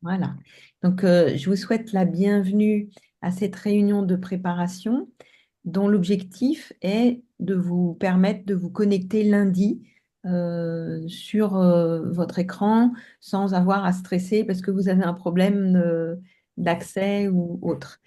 Voilà. Donc, je vous souhaite la bienvenue à cette réunion de préparation dont l'objectif est de vous permettre de vous connecter lundi sur votre écran sans avoir à stresser parce que vous avez un problème d'accès ou autre.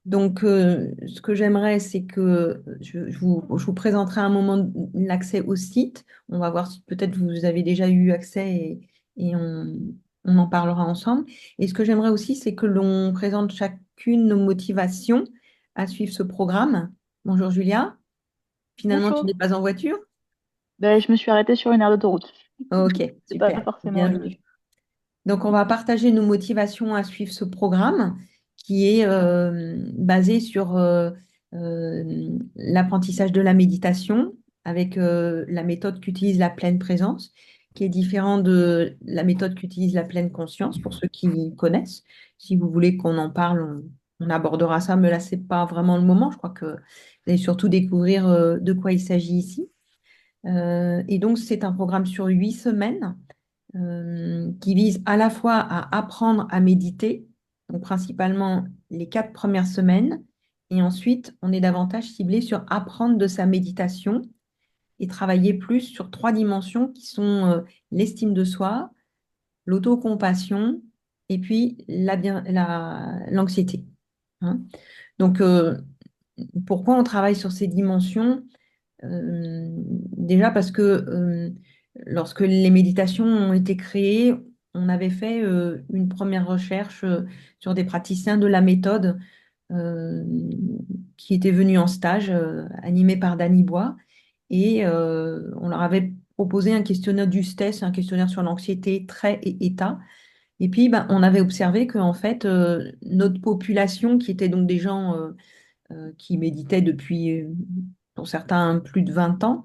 Donc, ce que j'aimerais, c'est que je vous présenterai un moment l'accès au site. On va voir si peut-être vous avez déjà eu accès et on en parlera ensemble. Et ce que j'aimerais aussi, c'est que l'on présente chacune nos motivations à suivre ce programme. Bonjour Julia. Finalement, tu n'es Bonjour. pas en voiture? Ben, je me suis arrêtée sur une aire d'autoroute. Ok, C'est pas super. forcément le. Bienvenue. Donc, on va partager nos motivations à suivre ce programme qui est basé sur l'apprentissage de la méditation avec la méthode qu'utilise la pleine présence, qui est différente de la méthode qu'utilise la pleine conscience, pour ceux qui connaissent. Si vous voulez qu'on en parle, on abordera ça, mais là, c'est pas vraiment le moment. Je crois que vous allez surtout découvrir de quoi il s'agit ici. Et donc, c'est un programme sur 8 semaines qui vise à la fois à apprendre à méditer, donc principalement les 4 premières semaines, et ensuite on est davantage ciblé sur apprendre de sa méditation et travailler plus sur 3 dimensions qui sont l'estime de soi, l'autocompassion et puis l'anxiété. Hein. Donc, pourquoi on travaille sur ces dimensions? Déjà parce que lorsque les méditations ont été créées, on avait fait une première recherche sur des praticiens de la méthode euh, qui étaient venus en stage, animés par Dany Bois, et on leur avait proposé un questionnaire d'Ustesse, un questionnaire sur l'anxiété, trait et état. Et puis, ben, on avait observé que en fait, notre population, qui était donc des gens qui méditaient depuis, pour certains, plus de 20 ans,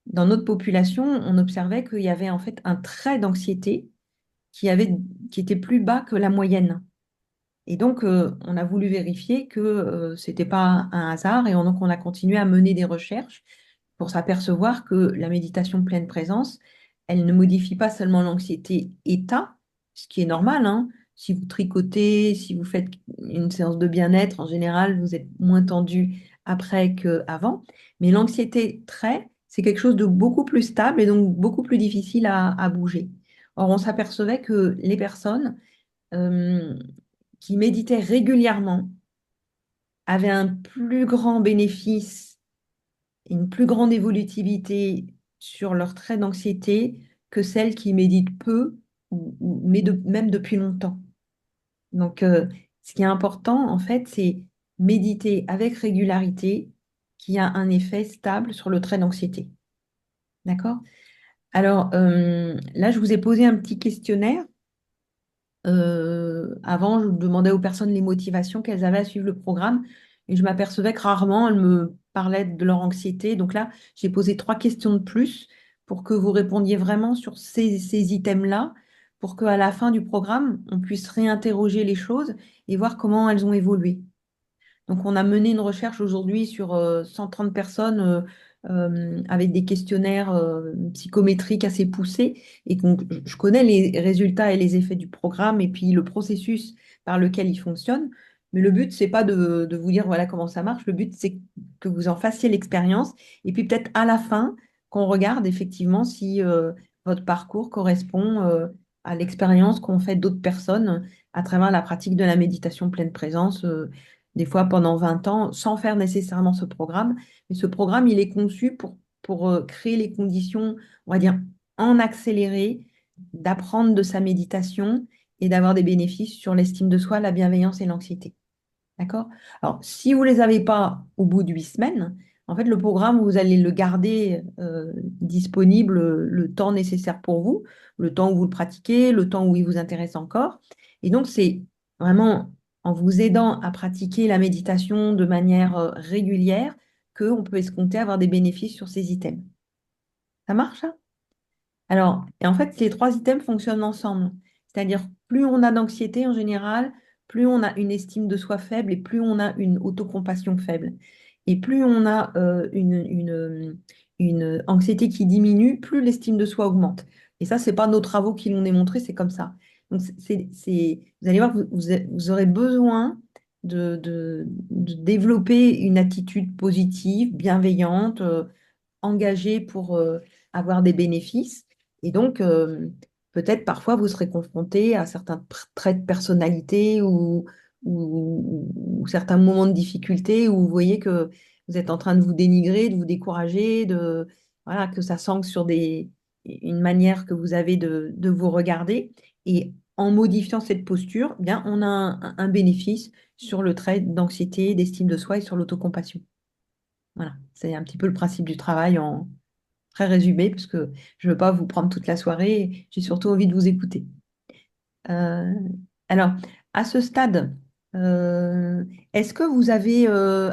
dans notre population, on observait qu'il y avait en fait un trait d'anxiété qui était plus bas que la moyenne. Et donc, on a voulu vérifier que ce n'était pas un hasard donc on a continué à mener des recherches pour s'apercevoir que la méditation pleine présence, elle ne modifie pas seulement l'anxiété état, ce qui est normal, hein. Si vous tricotez, si vous faites une séance de bien-être, en général, vous êtes moins tendu après qu'avant. Mais l'anxiété trait, c'est quelque chose de beaucoup plus stable et donc beaucoup plus difficile à bouger. Or, on s'apercevait que les personnes euh, qui méditaient régulièrement avaient un plus grand bénéfice, une plus grande évolutivité sur leur trait d'anxiété que celles qui méditent peu, mais même depuis longtemps. Donc, ce qui est important, en fait, c'est méditer avec régularité qui a un effet stable sur le trait d'anxiété. D'accord? Alors, là, je vous ai posé un petit questionnaire. Avant, je demandais aux personnes les motivations qu'elles avaient à suivre le programme et je m'apercevais que rarement elles me parlaient de leur anxiété. Donc là, j'ai posé 3 questions de plus pour que vous répondiez vraiment sur ces items-là, pour qu'à la fin du programme, on puisse réinterroger les choses et voir comment elles ont évolué. Donc, on a mené une recherche aujourd'hui sur 130 personnes avec des questionnaires psychométriques assez poussés. Et donc, je connais les résultats et les effets du programme et puis le processus par lequel il fonctionne. Mais le but, c'est pas de vous dire voilà comment ça marche. Le but, c'est que vous en fassiez l'expérience. Et puis peut-être à la fin, qu'on regarde effectivement si votre parcours correspond à l'expérience qu'ont fait d'autres personnes à travers la pratique de la méditation pleine présence des fois pendant 20 ans, sans faire nécessairement ce programme. Mais ce programme, il est conçu pour créer les conditions, on va dire, en accéléré, d'apprendre de sa méditation et d'avoir des bénéfices sur l'estime de soi, la bienveillance et l'anxiété. D'accord? Alors, si vous ne les avez pas au bout de 8 semaines, en fait, le programme, vous allez le garder disponible le temps nécessaire pour vous, le temps où vous le pratiquez, le temps où il vous intéresse encore. Et donc, c'est vraiment en vous aidant à pratiquer la méditation de manière régulière qu'on peut escompter avoir des bénéfices sur ces items. Ça marche, ça? Alors, et en fait, les 3 items fonctionnent ensemble. C'est-à-dire, plus on a d'anxiété en général, plus on a une estime de soi faible et plus on a une autocompassion faible. Et plus on a une anxiété qui diminue, plus l'estime de soi augmente. Et ça, c'est pas nos travaux qui l'ont démontré, c'est comme ça. Donc, vous allez voir, vous aurez besoin de développer une attitude positive, bienveillante, engagée pour avoir des bénéfices. Et donc, peut-être parfois, vous serez confronté à certains traits de personnalité ou certains moments de difficulté où vous voyez que vous êtes en train de vous dénigrer, de vous décourager, voilà, que ça s'ancre sur une manière que vous avez de vous regarder. Et en modifiant cette posture, eh bien, on a un bénéfice sur le trait d'anxiété, d'estime de soi et sur l'autocompassion. Voilà, c'est un petit peu le principe du travail en très résumé, parce que je ne veux pas vous prendre toute la soirée, j'ai surtout envie de vous écouter. Euh, alors, à ce stade, euh, est-ce que vous avez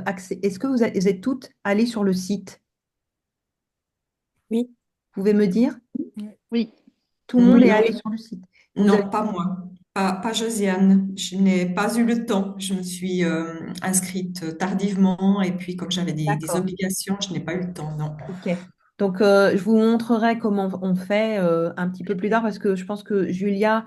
accès, est-ce que vous êtes toutes allées sur le site? Oui. Vous pouvez me dire? Oui, Tout le monde est oui. allé sur le site. Vous avez... Non, pas moi. Pas Josiane. Je n'ai pas eu le temps. Je me suis inscrite tardivement et puis comme j'avais des D'accord. obligations, je n'ai pas eu le temps, non. Ok. Donc, je vous montrerai comment on fait un petit peu plus tard parce que je pense que Julia,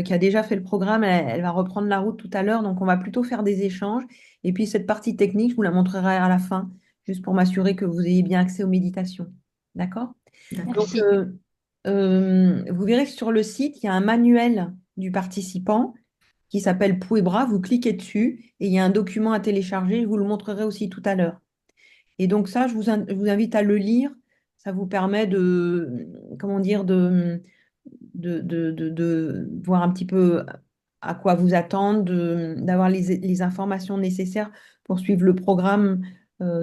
qui a déjà fait le programme, elle va reprendre la route tout à l'heure. Donc, on va plutôt faire des échanges. Et puis, cette partie technique, je vous la montrerai à la fin, juste pour m'assurer que vous ayez bien accès aux méditations. D'accord? D'accord. Donc, Merci. vous verrez que sur le site, il y a un manuel du participant qui s'appelle Pouls et bras. Vous cliquez dessus et il y a un document à télécharger. Je vous le montrerai aussi tout à l'heure. Et donc ça, je vous invite à le lire. Ça vous permet comment dire, de voir un petit peu à quoi vous attendre, d'avoir les informations nécessaires pour suivre le programme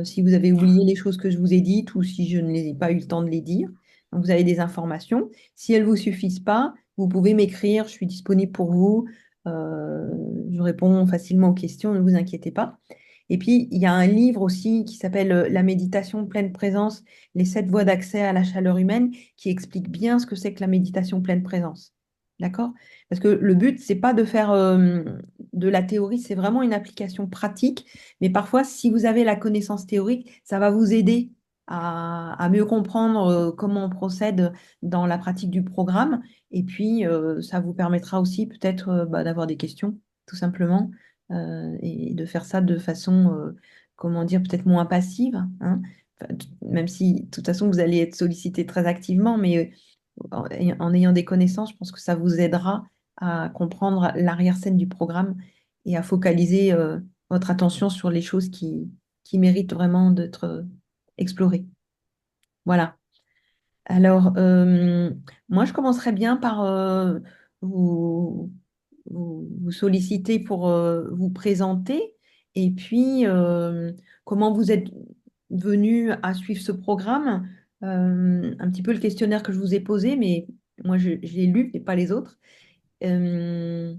si vous avez oublié les choses que je vous ai dites ou si je ne les ai pas eu le temps de les dire. Donc vous avez des informations. Si elles ne vous suffisent pas, vous pouvez m'écrire, je suis disponible pour vous. Euh, je réponds facilement aux questions, ne vous inquiétez pas. Et puis, il y a un livre aussi qui s'appelle La méditation pleine présence, les 7 voies d'accès à la chaleur humaine, qui explique bien ce que c'est que la méditation pleine présence. D'accord? Parce que le but, c'est pas de faire de la théorie, c'est vraiment une application pratique. Mais parfois, si vous avez la connaissance théorique, ça va vous aider à mieux comprendre comment on procède dans la pratique du programme. Et puis, ça vous permettra aussi peut-être d'avoir des questions, tout simplement et de faire ça de façon, comment dire, peut-être moins passive, hein. Enfin, même si, de toute façon, vous allez être sollicité très activement, mais en ayant des connaissances, je pense que ça vous aidera à comprendre l'arrière-scène du programme et à focaliser votre attention sur les choses qui méritent vraiment d'être explorées. Voilà. Alors, moi, je commencerai bien par vous, vous solliciter pour vous présenter et puis comment vous êtes venu à suivre ce programme. Un petit peu le questionnaire que je vous ai posé, mais moi, je l'ai lu et pas les autres. Euh,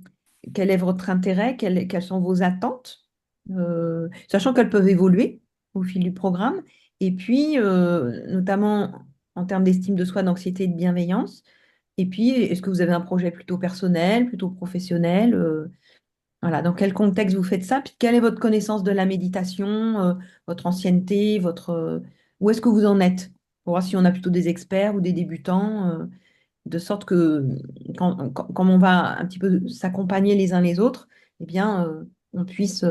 Quel est votre intérêt? Quelles sont vos attentes? Sachant qu'elles peuvent évoluer au fil du programme. Et puis, notamment en termes d'estime de soi, d'anxiété et de bienveillance. Et puis, est-ce que vous avez un projet plutôt personnel, plutôt professionnel? Voilà, dans quel contexte vous faites ça? Puis, quelle est votre connaissance de la méditation, votre ancienneté, où est-ce que vous en êtes? Pour voir si on a plutôt des experts ou des débutants. De sorte que quand on va un petit peu s'accompagner les uns les autres, eh bien, on puisse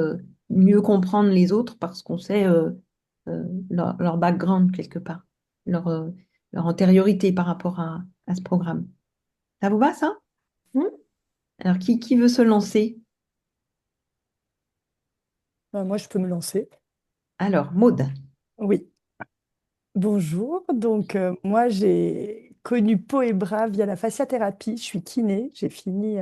mieux comprendre les autres parce qu'on sait leur background quelque part, leur, euh, leur antériorité par rapport à ce programme. Ça vous va, ça? Hmm. Alors, qui veut se lancer? Moi, je peux me lancer. Alors, Maude. Oui. Bonjour. Donc, moi, j'ai connu Peau et Bras via la fasciathérapie. Je suis kiné. J'ai fini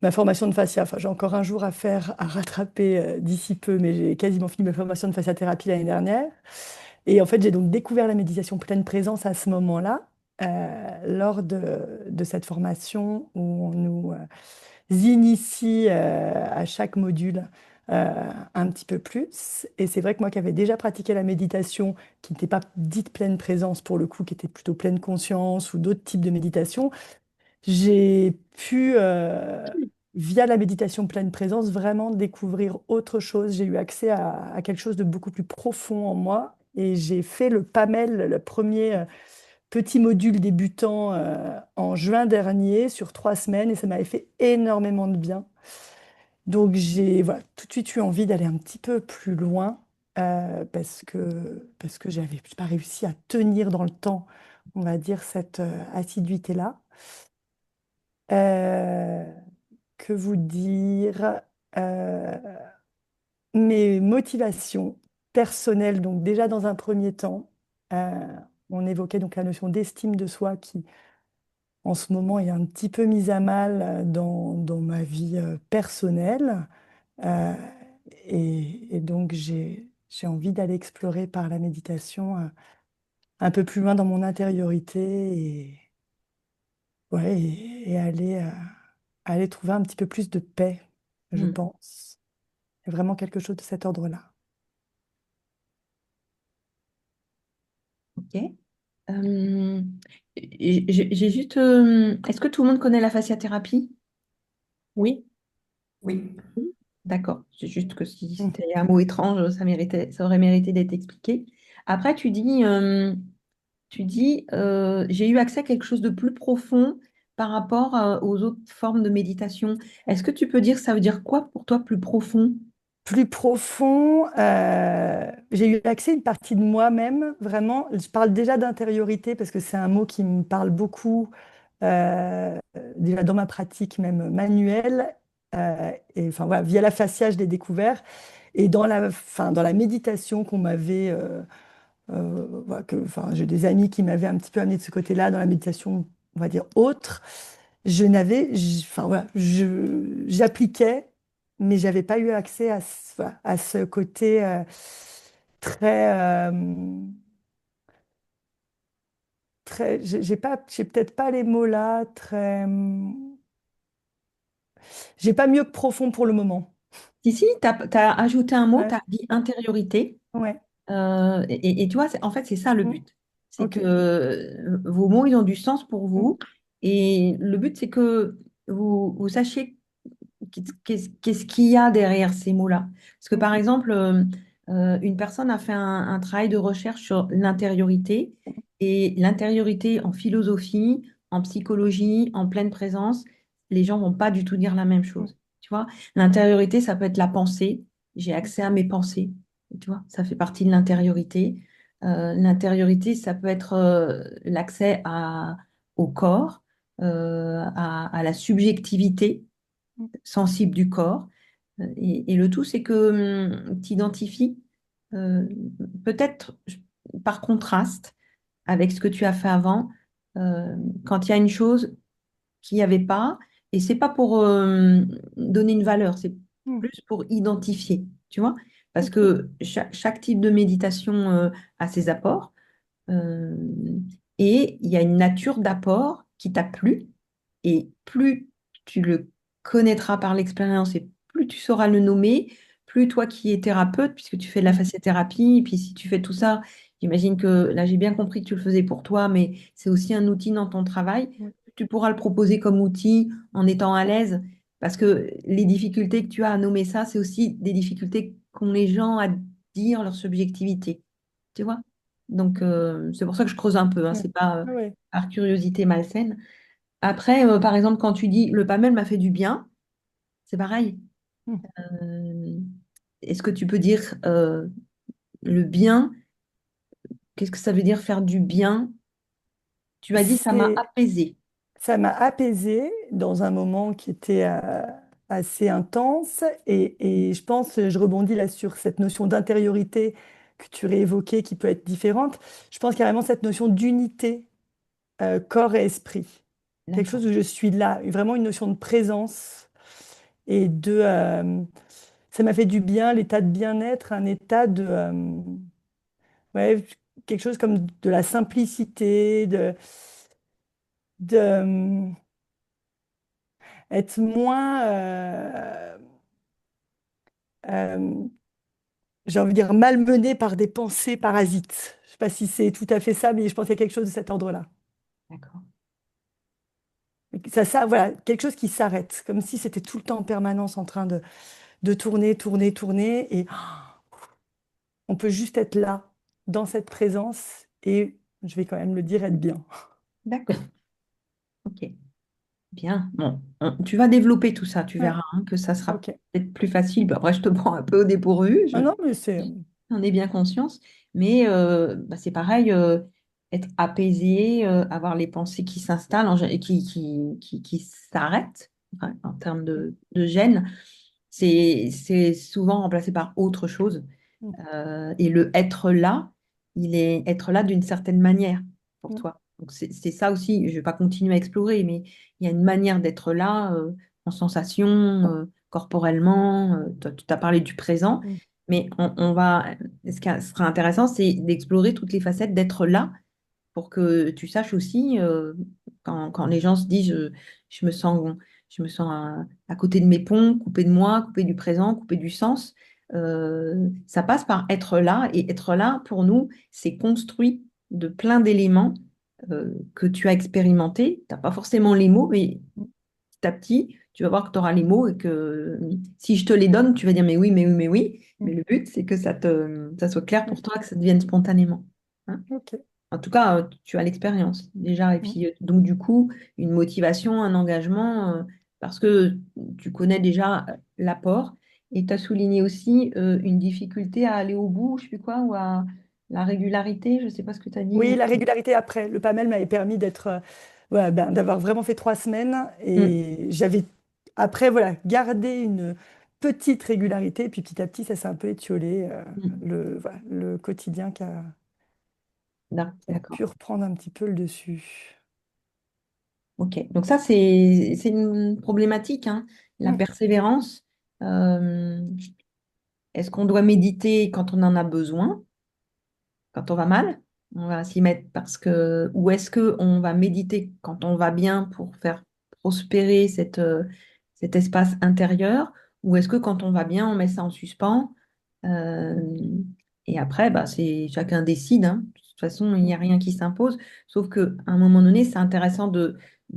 ma formation de fascia. Enfin, j'ai encore un jour à faire, à rattraper d'ici peu, mais j'ai quasiment fini ma formation de fasciathérapie l'année dernière. Et en fait, j'ai donc découvert la méditation pleine présence à ce moment-là, lors de cette formation où on nous initie à chaque module un petit peu plus. Et c'est vrai que moi qui avais déjà pratiqué la méditation, qui n'était pas dite pleine présence pour le coup, qui était plutôt pleine conscience ou d'autres types de méditation, j'ai pu, via la méditation pleine présence, vraiment découvrir autre chose. J'ai eu accès à quelque chose de beaucoup plus profond en moi. Et j'ai fait le PAMEL, le premier petit module débutant en juin dernier sur 3 semaines et ça m'avait fait énormément de bien. Donc j'ai voilà, tout de suite eu envie d'aller un petit peu plus loin parce que j'avais pas réussi à tenir dans le temps, on va dire, cette assiduité-là. Euh, que vous dire? Euh, Mes motivations personnelles, donc déjà dans un premier temps, euh, on évoquait donc la notion d'estime de soi qui en ce moment est un petit peu mise à mal dans ma vie personnelle. Euh, et donc j'ai envie d'aller explorer par la méditation un peu plus loin dans mon intériorité ouais, et aller trouver un petit peu plus de paix, je Hmm, pense. C'est vraiment quelque chose de cet ordre-là. ok. Euh, j'ai juste. Est-ce que tout le monde connaît la fasciathérapie? Oui. Oui. D'accord. C'est juste que si Mm. c'était un mot étrange, ça aurait mérité d'être expliqué. Après, j'ai eu accès à quelque chose de plus profond par rapport aux autres formes de méditation. Est-ce que tu peux dire, ça veut dire quoi pour toi plus profond? Plus profond, j'ai eu accès à une partie de moi-même, vraiment. Je parle déjà d'intériorité parce que c'est un mot qui me parle beaucoup, déjà dans ma pratique même manuelle. Et enfin, voilà, via la fascia, je l'ai découvert. Et dans la méditation qu'on m'avait, voilà, enfin, j'ai des amis qui m'avaient un petit peu amené de ce côté-là, dans la méditation, on va dire, autre. Enfin, voilà, j'appliquais, mais j'avais pas eu accès voilà, à ce côté très, j'ai peut-être pas les mots là, très, j'ai pas mieux que profond pour le moment. Si, si, tu as ajouté un mot, tu Ouais, as dit intériorité. ouais, Et tu vois, en fait, c'est ça le mm, but. C'est que ok, vos mots, ils ont du sens pour mm, vous. Et le but, c'est que vous sachiez qu'est-ce qu'il y a derrière ces mots-là. Parce que, mm, par exemple, une personne a fait un travail de recherche sur l'intériorité. Et l'intériorité en philosophie, en psychologie, en pleine présence, les gens vont pas du tout dire la même mm, chose. Tu vois, l'intériorité, ça peut être la pensée. J'ai mm, accès à mes pensées. Tu vois, ça fait partie de l'intériorité. L'intériorité, ça peut être l'accès au corps, à la subjectivité mm, sensible du corps. Et le tout, c'est que tu identifies peut-être par contraste avec ce que tu as fait avant, quand il y a une chose qu'il n'y avait pas, et c'est pas pour donner une valeur, c'est mm, plus pour identifier, tu vois, parce ok, que chaque type de méditation a ses apports, euh, et il y a une nature d'apport qui t'a plu, et plus tu le connaîtras par l'expérience et plus tu sauras le nommer, plus toi qui es thérapeute, puisque tu fais de la mm, fasciathérapie, et puis si tu fais tout ça, j'imagine que là j'ai bien compris que tu le faisais pour toi, mais c'est aussi un outil dans ton travail. mm, Tu pourras le proposer comme outil en étant à l'aise, parce que les difficultés que tu as à nommer ça, c'est aussi des difficultés qu'ont les gens à dire leur subjectivité. Tu vois? Donc, c'est pour ça que je creuse un peu, hein, mm, c'est pas ah ouais, par curiosité malsaine. Après, par exemple, quand tu dis le PAMEL m'a fait du bien, c'est pareil. mm. Euh, Est-ce que tu peux dire le bien? Qu'est-ce que ça veut dire faire du bien? Tu as dit ça m'a C'est apaisé. Ça m'a apaisée dans un moment qui était assez intense et je pense, je rebondis là sur cette notion d'intériorité que tu réévoquais qui peut être différente. Je pense carrément cette notion d'unité corps et esprit. Quelque D'accord. chose où je suis là, vraiment une notion de présence et ça m'a fait du bien, l'état de bien-être, un état ouais, quelque chose comme de la simplicité, de être moins, euh, j'ai envie de dire, malmené par des pensées parasites. Je ne sais pas si c'est tout à fait ça, mais je pense qu'il y a quelque chose de cet ordre-là. D'accord. Voilà, quelque chose qui s'arrête, comme si c'était tout le temps en permanence en train de tourner, tourner, tourner, et on peut juste être là, dans cette présence, et je vais quand même le dire, être bien. D'accord. Ok. Bien. Bon, tu vas développer tout ça, tu Ouais, verras hein, que ça sera ok. peut-être plus facile. Bah, après, je te prends un peu au dépourvu, Ah non, mais j'en ai bien conscience. Mais bah, c'est pareil, être apaisé, avoir les pensées qui s'installent et qui s'arrêtent hein, en termes de gêne, c'est souvent remplacé par autre chose. Mm, Et le être là, il est être là d'une certaine manière pour mm, toi. Donc c'est ça aussi, je ne vais pas continuer à explorer, mais il y a une manière d'être là en sensation, corporellement. Tu as parlé du présent, mm, mais ce qui sera intéressant, c'est d'explorer toutes les facettes d'être là pour que tu saches aussi, quand les gens se disent je me sens, je me sens à côté de mes ponts, coupé de moi, coupé du présent, coupé du sens, ça passe par être là. Et être là, pour nous, c'est construit de plein d'éléments que tu as expérimentés. Tu n'as pas forcément les mots, mais mm, petit à petit, tu vas voir que tu auras les mots et que si je te les donne, tu vas dire mais oui, mais oui, mais oui. mm. Mais le but, c'est que ça soit clair Ouais, pour toi, que ça devienne spontanément. Hein. ok. En tout cas, tu as l'expérience déjà. Et Mm. puis, donc, du coup, une motivation, un engagement, parce que tu connais déjà l'apport. Et tu as souligné aussi une difficulté à aller au bout, je sais plus quoi, ou à la régularité, je ne sais pas ce que tu as dit. Oui, la régularité après. Le PAMEL m'avait permis d'être, voilà, ben, d'avoir vraiment fait 3 semaines Mm, et j'avais après voilà gardé une petite régularité. Puis petit à petit, ça s'est un peu étiolé. mm. Voilà, le quotidien qui a D'accord. pu reprendre un petit peu le dessus. Ok. Donc ça, c'est une problématique, hein, la Mm. persévérance. Euh, Est-ce qu'on doit méditer quand on en a besoin? Quand on va mal, on va s'y mettre ou est-ce que on va méditer quand on va bien pour faire prospérer cet espace intérieur, ou est-ce que quand on va bien, on met ça en suspens, euh, et après, bah, c'est chacun décide, hein. De toute façon, il n'y Mm. a rien qui s'impose, sauf qu'à un moment donné, c'est intéressant de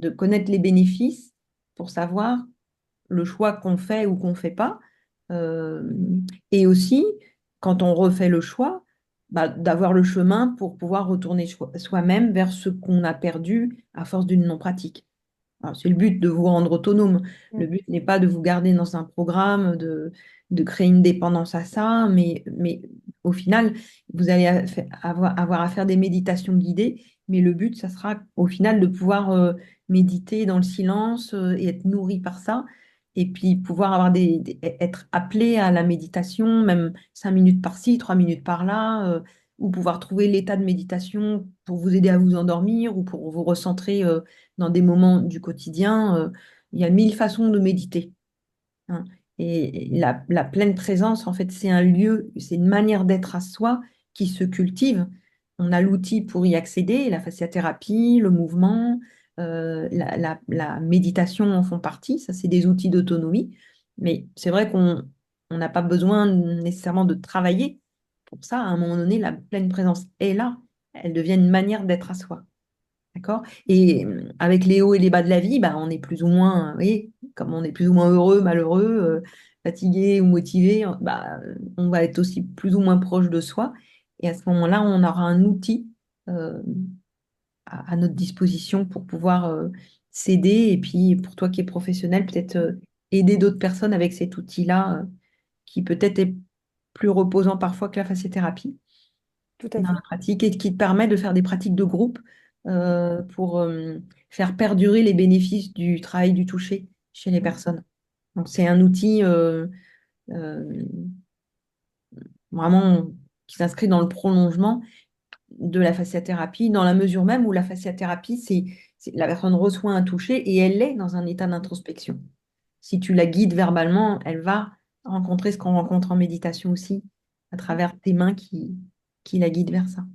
connaître les bénéfices pour savoir le choix qu'on fait ou qu'on ne fait pas. Euh, et aussi, quand on refait le choix, bah, d'avoir le chemin pour pouvoir retourner soi-même vers ce qu'on a perdu à force d'une non-pratique. Alors, c'est le but de vous rendre autonome. Mm. Le but n'est pas de vous garder dans un programme, de créer une dépendance à ça, mais au final, vous allez avoir à faire des méditations guidées, mais le but, ça sera au final de pouvoir méditer dans le silence et être nourri par ça, et puis pouvoir être appelé à la méditation, même 5 minutes par-ci, 3 minutes par-là, ou pouvoir trouver l'état de méditation pour vous aider à vous endormir ou pour vous recentrer dans des moments du quotidien. Il y a 1000 façons de méditer. Hein. Et la pleine présence, en fait, c'est un lieu, c'est une manière d'être à soi qui se cultive. On a l'outil pour y accéder, la fasciathérapie, le mouvement, la méditation en font partie. Ça, c'est des outils d'autonomie. Mais c'est vrai qu'on n'a pas besoin nécessairement de travailler pour ça. À un moment donné, la pleine présence est là. Elle devient une manière d'être à soi. D'accord? Et avec les hauts et les bas de la vie, bah, on est plus ou moins, vous voyez, comme on est plus ou moins heureux, malheureux, fatigué ou motivé, bah, on va être aussi plus ou moins proche de soi. Et à ce moment-là, on aura un outil euh, à notre disposition pour pouvoir s'aider. Et puis, pour toi qui es professionnel, peut-être aider d'autres personnes avec cet outil-là, qui peut-être est plus reposant parfois que la fasciathérapie Tout à dans la fait. pratique et qui te permet de faire des pratiques de groupe pour faire perdurer les bénéfices du travail du toucher chez les Mm. personnes. Donc, c'est un outil euh, vraiment qui s'inscrit dans le prolongement de la fasciathérapie, dans la mesure même où la fasciathérapie, la personne reçoit un toucher et elle est dans un état d'introspection. Si tu la guides verbalement, elle va rencontrer ce qu'on rencontre en méditation aussi, à travers tes mains qui la guident vers ça.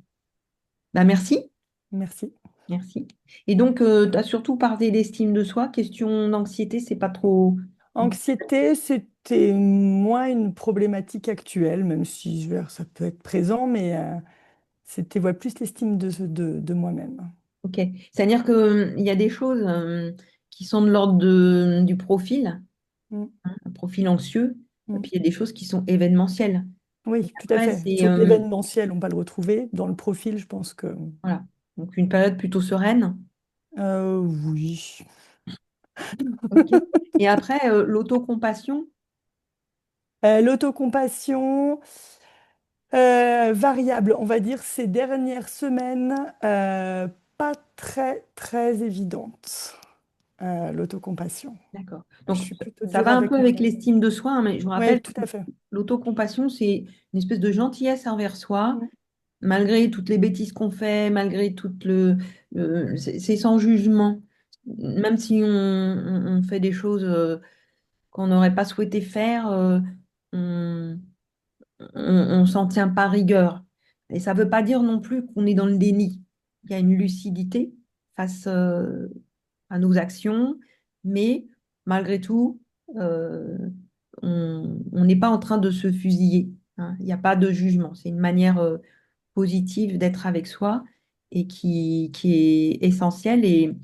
Bah, merci. Merci. Merci. Et donc, tu as surtout parlé d'estime de soi. Question d'anxiété, c'est pas trop. Anxiété, c'était moins une problématique actuelle, même si ça peut être présent, mais c'était ouais, plus l'estime de moi-même. Ok. C'est-à-dire qu'il y a des choses qui sont de l'ordre du profil, Mm, hein, un profil anxieux, et mm. puis il y a des choses qui sont événementielles. Et Oui, tout à après, fait. c'est L'événementiel, on va le retrouver. Dans le profil, je pense que voilà. Donc une période plutôt sereine. Oui. Ok. Et après, l'autocompassion. L'autocompassion, variable, on va dire ces dernières semaines, pas très très évidente, l'autocompassion. D'accord. Je Donc, suis plutôt ça dure va un peu avec avec moi-même. l'estime de soi, hein, mais je vous Oui, rappelle, tout à fait. l'autocompassion, c'est une espèce de gentillesse envers soi, Mm. malgré toutes les bêtises qu'on fait, malgré c'est sans jugement. Même si on fait des choses qu'on n'aurait pas souhaité faire, on on s'en tient pas rigueur. Et ça ne veut pas dire non plus qu'on est dans le déni. Il y a une lucidité face à nos actions, mais malgré tout, euh, on n'est pas en train de se fusiller, hein. Il n'y a pas de jugement. C'est une manière positive d'être avec soi et qui est essentielle. Et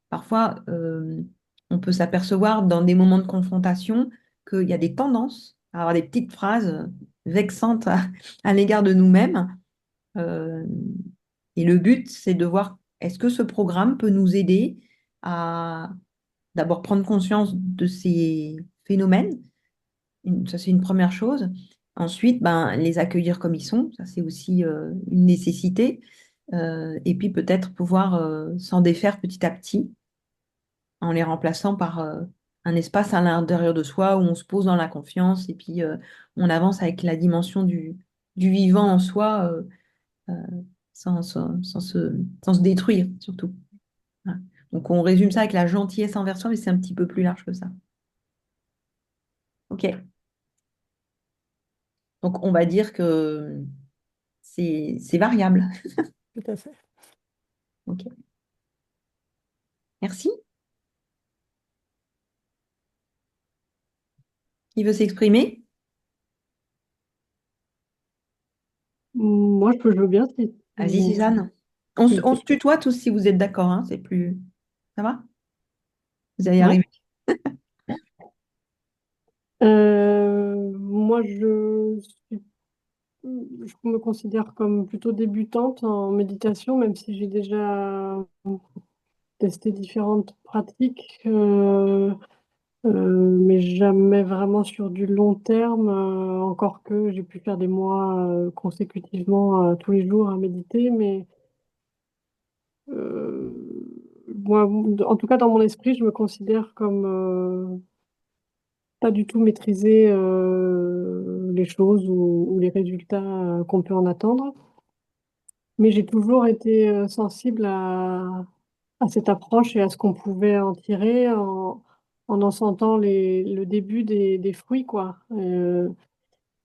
parfois, on peut s'apercevoir dans des moments de confrontation qu'il y a des tendances à avoir des petites phrases vexantes à l'égard de nous-mêmes. Euh, et le but, c'est de voir est-ce que ce programme peut nous aider à d'abord prendre conscience de ces phénomènes. Ça, c'est une première chose. Ensuite, ben, les accueillir comme ils sont. Ça, c'est aussi une nécessité. Et puis peut-être pouvoir s'en défaire petit à petit en les remplaçant par un espace à l'intérieur de soi où on se pose dans la confiance et puis on avance avec la dimension du vivant en soi euh, sans se détruire surtout. Voilà. Donc on résume ça avec la gentillesse envers soi, mais c'est un petit peu plus large que ça. Ok. Donc on va dire que c'est variable. Tout à fait. Ok. Merci. Qui veut s'exprimer? Moi, je veux bien si... Vas-y, Suzanne. On, si- on se tutoie tous si vous êtes d'accord, hein, c'est plus. Ça va? Vous allez y Ouais. arriver. Moi, je me considère comme plutôt débutante en méditation, même si j'ai déjà testé différentes pratiques, mais jamais vraiment sur du long terme, encore que j'ai pu faire des mois consécutivement tous les jours à méditer, mais euh, moi, en tout cas dans mon esprit, je me considère comme pas du tout maîtriser les choses ou les résultats qu'on peut en attendre. Mais j'ai toujours été sensible à cette approche et à ce qu'on pouvait en tirer en sentant le début des fruits, quoi.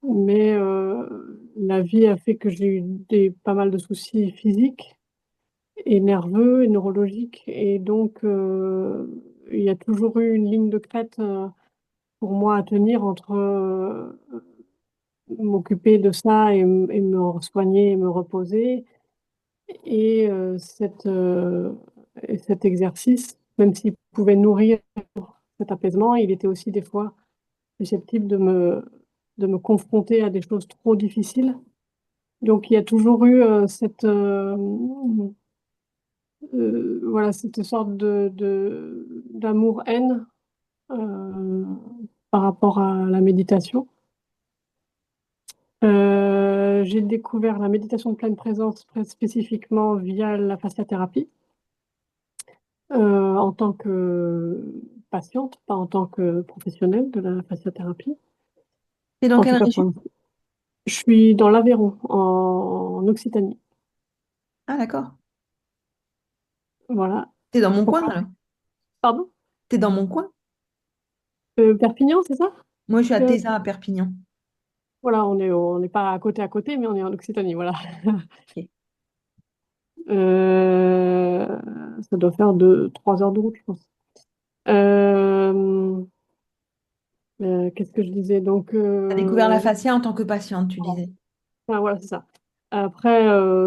Mais la vie a fait que j'ai eu pas mal de soucis physiques et nerveux et neurologiques. Et donc, il y a toujours eu une ligne de crête pour moi à tenir entre m'occuper de ça et me soigner et me reposer. Et, et cet exercice, même s'il pouvait nourrir cet apaisement, il était aussi des fois susceptible de me confronter à des choses trop difficiles. Donc il y a toujours eu voilà, cette sorte d'amour-haine euh, par rapport à la méditation. J'ai découvert la méditation de pleine présence spécifiquement via la fasciathérapie en tant que patiente, pas en tant que professionnelle de la fasciathérapie. T'es dans En tout quelle cas, région? je suis dans l'Aveyron, en Occitanie. Ah, d'accord. Voilà. T'es dans mon coin, Pourquoi? alors? Pardon? T'es dans mon coin? Perpignan, c'est ça? Moi, je suis à Euh, Tézat, à Perpignan. voilà, on n'est pas à côté, mais on est en Occitanie, voilà. Ok. Euh, Ça doit faire 3 heures de route, je pense. Euh, Qu'est-ce que je disais? Donc, T'as découvert la fascia en tant que patiente, tu disais. enfin, voilà, c'est ça. Après,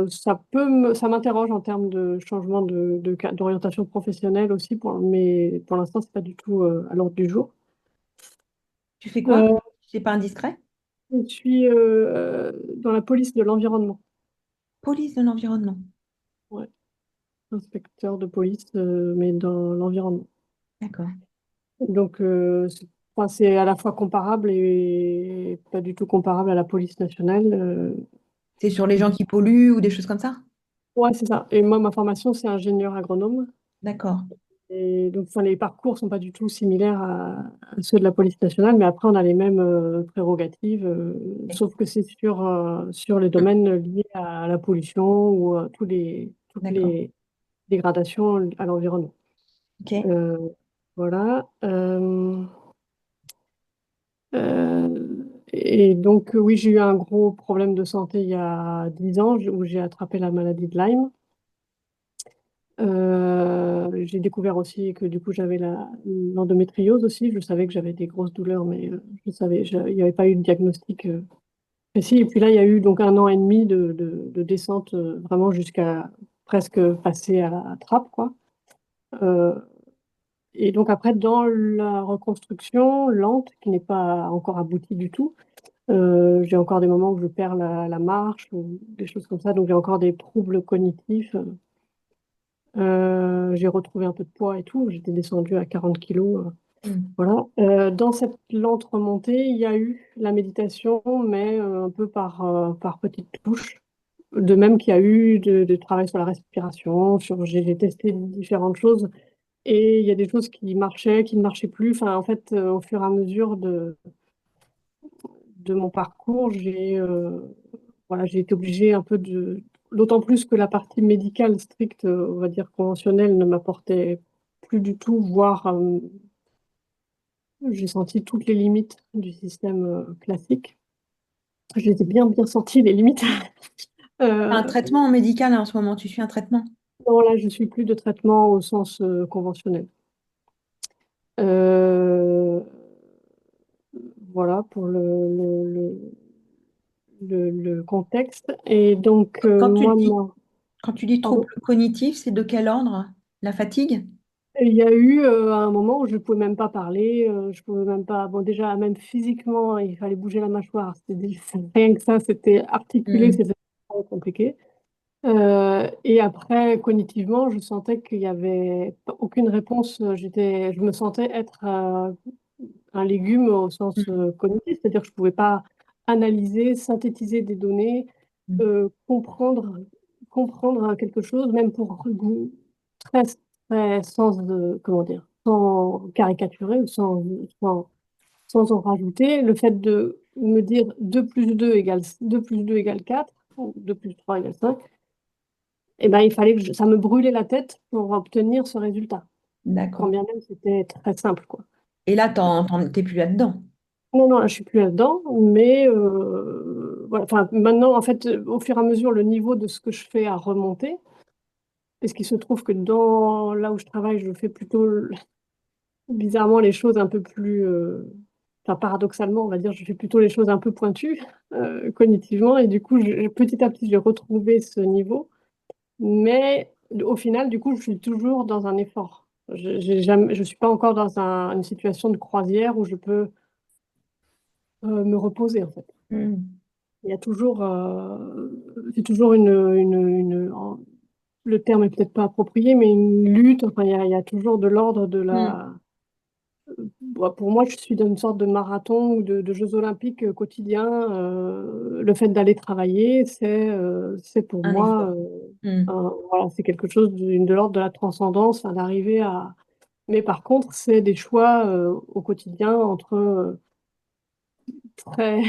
ça m'interroge en termes de changement d'orientation professionnelle aussi, mais pour l'instant, c'est pas du tout à l'ordre du jour. Tu fais quoi? Euh, C'est pas indiscret? je suis dans la police de l'environnement. Police de l'environnement. Ouais. inspecteur de police, mais dans l'environnement. D'accord. Donc, enfin, c'est à la fois comparable et pas du tout comparable à la police nationale. C'est sur les gens qui polluent ou des choses comme ça? Ouais, c'est ça. Et moi, ma formation, c'est ingénieur agronome. D'accord. Et donc, enfin, les parcours sont pas du tout similaires à ceux de la police nationale, mais après, on a les mêmes prérogatives, sauf que c'est sur les domaines liés à la pollution ou à toutes D'accord. les dégradations à l'environnement. Ok. Euh, voilà. Et donc, oui, j'ai eu un gros problème de santé il y a 10 ans où j'ai attrapé la maladie de Lyme. J'ai découvert aussi que du coup j'avais l'endométriose aussi. Je savais que j'avais des grosses douleurs, mais il n'y avait pas eu de diagnostic précis. Et puis là, il y a eu donc 1 an et demi de descente vraiment jusqu'à presque passer à la trappe, quoi. Euh, et donc après, dans la reconstruction lente, qui n'est pas encore aboutie du tout, j'ai encore des moments où je perds la marche ou des choses comme ça. Donc j'ai encore des troubles cognitifs. J'ai retrouvé un peu de poids et tout. J'étais descendue à 40 kilos. Mm. Voilà. Dans cette lente remontée, il y a eu la méditation, mais un peu par petites touches. De même qu'il y a eu de travail sur la respiration, j'ai testé différentes choses et il y a des choses qui marchaient, qui ne marchaient plus. Enfin, en fait, au fur et à mesure de mon parcours, voilà, j'ai été obligée un peu d'autant plus que la partie médicale stricte, on va dire conventionnelle, ne m'apportait plus du tout, voire j'ai senti toutes les limites du système classique. J'ai bien senti les limites. Un Euh, traitement médical en ce moment, tu suis un traitement? non, là, je suis plus de traitement au sens conventionnel. Euh, voilà pour le contexte. Et donc, Quand tu moi, dis, quand tu dis trouble pardon. cognitif, c'est de quel ordre? La fatigue? Il y a eu un moment où je ne pouvais même pas parler, je pouvais même pas, bon déjà même physiquement, il fallait bouger la mâchoire, rien que ça, c'était articulé, Mm. c'était très compliqué. Et après, cognitivement, je sentais qu'il n'y avait aucune réponse, je me sentais être un légume au sens Mm. cognitif, c'est-à-dire que je ne pouvais pas analyser, synthétiser des données, Mm. comprendre quelque chose, même pour très, très sans, comment dire, sans caricaturer ou sans en rajouter. Le fait de me dire 2 plus 2 égale 4 ou 2 plus 3 égale 5, eh ben, il fallait que ça me brûlait la tête pour obtenir ce résultat, quand D'accord. bien même c'était très simple, quoi. Et là, t'es plus là-dedans. Non, non, là, je suis plus là-dedans, mais voilà. Enfin, maintenant, en fait, au fur et à mesure, le niveau de ce que je fais a remonté. Parce qu'il se trouve que là où je travaille, je fais plutôt bizarrement les choses un peu plus, enfin paradoxalement, on va dire, je fais plutôt les choses un peu pointues cognitivement. Et du coup, petit à petit, j'ai retrouvé ce niveau. Mais au final, du coup, je suis toujours dans un effort. Je suis pas encore dans une situation de croisière où je peux me reposer, en fait. Mm. Il y a toujours, c'est toujours le terme est peut-être pas approprié, mais une lutte. Enfin, il y a toujours de l'ordre de Mm. la. Bon, pour moi, je suis dans une sorte de marathon ou de Jeux olympiques quotidiens. Le fait d'aller travailler, c'est pour Un moi, effort. Mm. voilà, c'est quelque chose de l'ordre de la transcendance, hein, d'arriver à. Mais par contre, c'est des choix au quotidien entre très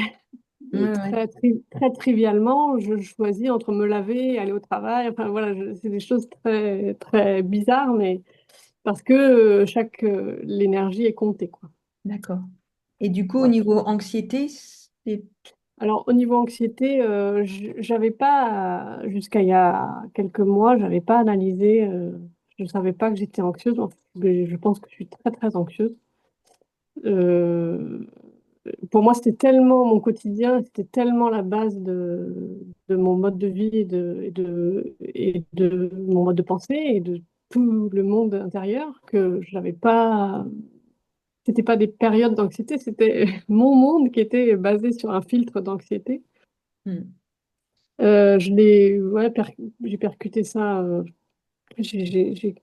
Ouais, ouais. très trivialement, je choisis entre me laver et aller au travail. Enfin voilà, c'est des choses très, très bizarres, mais parce que l'énergie est comptée, quoi. D'accord. Et du coup, au Voilà. niveau anxiété, c'est... Alors au niveau anxiété, j'avais pas, jusqu'à il y a quelques mois, j'avais pas analysé, je savais pas que j'étais anxieuse. En fait, mais je pense que je suis très, très anxieuse. Euh, pour moi, c'était tellement mon quotidien, c'était tellement la base de mon mode de vie et de mon mode de pensée et de tout le monde intérieur que je n'avais pas. C'était pas des périodes d'anxiété, c'était mon monde qui était basé sur un filtre d'anxiété. Mm. Ouais, j'ai percuté ça J'ai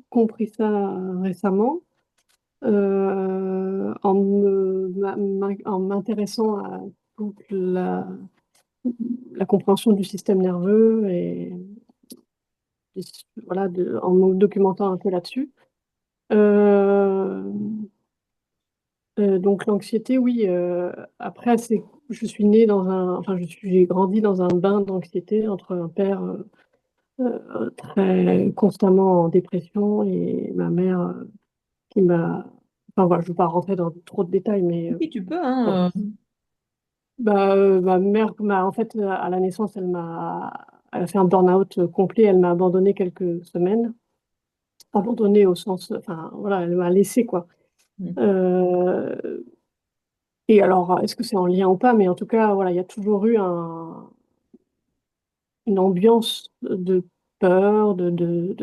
compris ça récemment en m'intéressant à toute la compréhension du système nerveux et voilà, en me documentant un peu là-dessus. Euh, donc l'anxiété, oui. Après, je suis née enfin, j'ai grandi dans un bain d'anxiété entre un père très constamment en dépression et ma mère qui m'a. Enfin voilà, je ne veux pas rentrer dans trop de détails, mais Oui, tu peux, bon. hein. Bah, ma mère, en fait, à la naissance, elle a fait un burn-out complet. Elle m'a abandonné quelques semaines. Abandonné au sens, enfin voilà, elle m'a laissé quoi. Mm. Euh, et alors, est-ce que c'est en lien ou pas? Mais en tout cas, voilà, il y a toujours eu une ambiance de peur, de-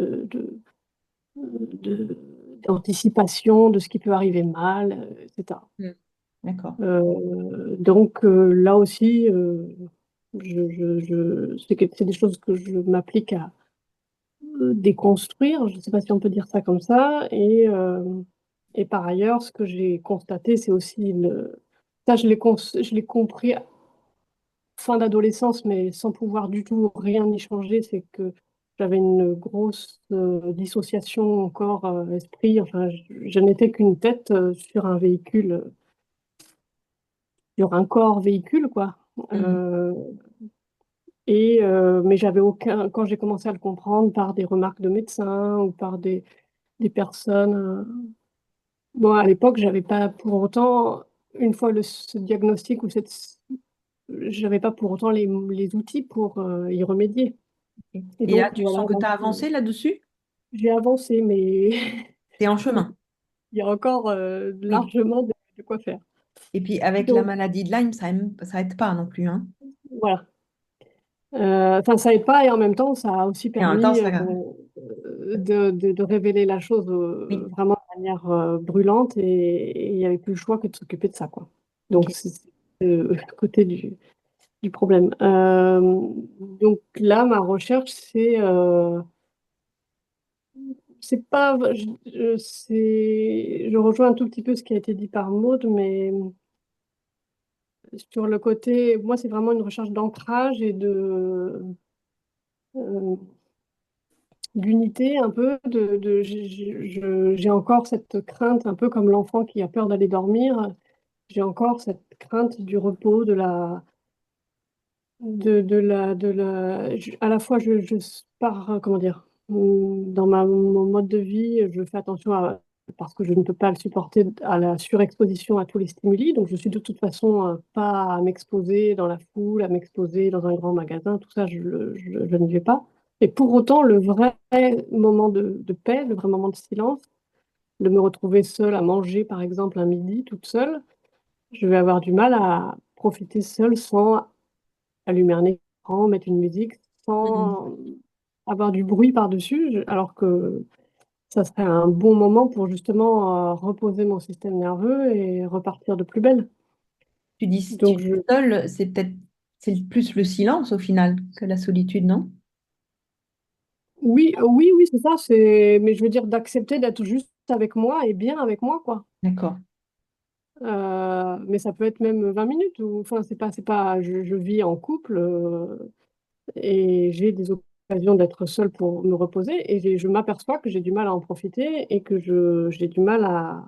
d'anticipation de ce qui peut arriver mal, etc. Mm. D'accord. Donc là aussi, c'est des choses que je m'applique à déconstruire, je ne sais pas si on peut dire ça comme ça. Et par ailleurs, ce que j'ai constaté, c'est aussi ça, je l'ai compris fin d'adolescence, mais sans pouvoir du tout rien y changer, c'est que j'avais une grosse dissociation corps-esprit. Enfin, je n'étais qu'une tête sur un véhicule, sur un corps véhicule, quoi. Mm. Mais j'avais aucun, quand j'ai commencé à le comprendre par des remarques de médecins ou par des personnes. Bon, à l'époque, j'avais pas pour autant, une fois ce diagnostic ou j'avais pas pour autant les outils pour y remédier. Ok. Et Et là, donc, tu voilà, sens que tu as avancé là-dessus? j'ai avancé, mais Tu es en chemin. il y a encore Oui. largement de quoi faire. Et puis avec la Donc, maladie de Lyme, ça aide pas non plus, hein. voilà. Enfin, ça aide pas et en même temps, ça a aussi Et en même temps, permis ça. de révéler la chose Oui. vraiment de manière brûlante et il n'y avait plus le choix que de s'occuper de ça, quoi. Ok. Donc, c'est le côté du problème. Donc là, ma recherche, c'est pas, je rejoins un tout petit peu ce qui a été dit par Maud, mais sur le côté, moi, c'est vraiment une recherche d'ancrage et euh, d'unité un peu. J'ai encore cette crainte, un peu comme l'enfant qui a peur d'aller dormir. J'ai encore cette crainte du repos, à la fois, pars, comment dire, dans mon mode de vie, je fais attention parce que je ne peux pas le supporter à la surexposition à tous les stimuli. Donc, je suis de toute façon pas à m'exposer dans la foule, à m'exposer dans un grand magasin, tout ça, je ne vais pas. Et pour autant, le vrai moment de paix, le vrai moment de silence, de me retrouver seule à manger, par exemple, un midi, toute seule, je vais avoir du mal à profiter seule sans allumer un écran, mettre une musique Mhm. sans avoir du bruit par-dessus, alors que ça serait un bon moment pour justement reposer mon système nerveux et repartir de plus belle. Tu dis si tu Donc es seule, c'est plus le silence au final que la solitude, non? oui, oui, c'est ça. Mais je veux dire d'accepter d'être juste avec moi et bien avec moi, quoi. D'accord. Mais ça peut être même 20 minutes. Enfin, c'est pas. Je vis en couple. Et j'ai des occasions d'être seule pour me reposer et je m'aperçois que j'ai du mal à en profiter et que j'ai du mal à.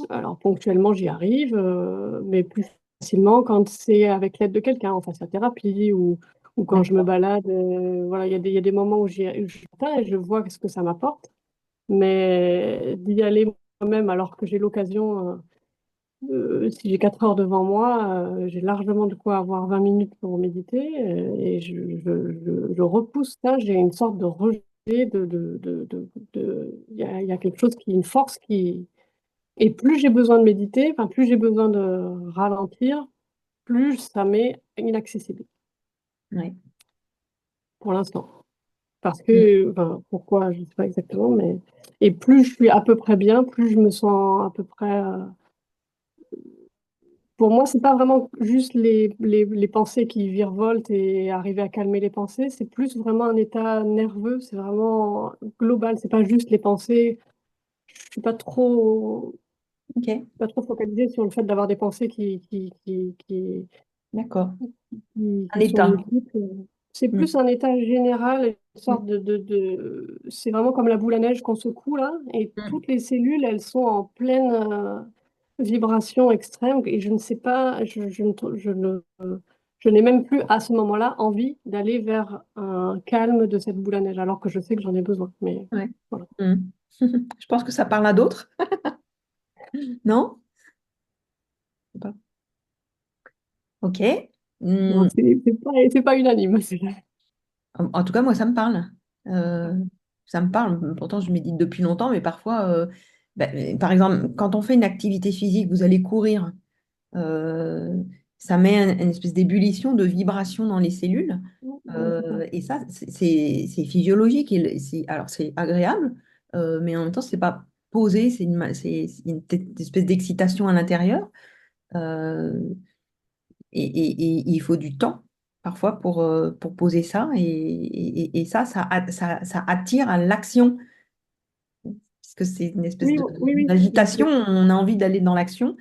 Alors ponctuellement, j'y arrive, mais plus facilement quand c'est avec l'aide de quelqu'un en face à thérapie ou quand je me D'accord. balade. Voilà, il y a des moments où je et je vois ce que ça m'apporte, mais d'y aller moi-même alors que j'ai l'occasion. Si j'ai 4 heures devant moi, j'ai largement de quoi avoir 20 minutes pour méditer et je repousse ça. J'ai une sorte de rejet il y a quelque chose une force qui. Et plus j'ai besoin de méditer, enfin, plus j'ai besoin de ralentir, plus ça m'est inaccessible Oui. pour l'instant. Parce que, enfin, pourquoi, je ne sais pas exactement, mais. Et plus je suis à peu près bien, plus je me sens à peu près pour moi, c'est pas vraiment juste les pensées qui virevoltent et arriver à calmer les pensées, c'est plus vraiment un état nerveux, c'est vraiment global, c'est pas juste les pensées. Je suis Ok, pas trop focalisée sur le fait d'avoir des pensées d'accord. Un qui sont état. multiples. C'est Hmm, plus un état général, une hmm, sorte c'est vraiment comme la boule à neige qu'on secoue là, et hmm. toutes les cellules, elles sont en pleine vibration extrême, et je ne sais pas, je n'ai même plus à ce moment-là envie d'aller vers un calme de cette boule à neige, alors que je sais que j'en ai besoin. Mais Ouais. voilà. Hmm. Je pense que ça parle à d'autres, non? Je sais pas. Ok. Hmm. Donc, c'est pas unanime. En tout cas, moi, ça me parle. Euh, Ça me parle. Pourtant, je médite depuis longtemps, mais parfois, par exemple, quand on fait une activité physique, vous allez courir, euh, ça met une espèce d'ébullition, de vibration dans les cellules. Ouais, c'est ça. Et ça, c'est physiologique. Alors, c'est agréable, mais en même temps, c'est pas posé, c'est une espèce d'excitation à l'intérieur. Euh, et il faut du temps parfois pour poser ça. Et ça, ça attire à l'action, puisque c'est une espèce Oui, oui, oui. d'agitation. On a envie d'aller dans l'action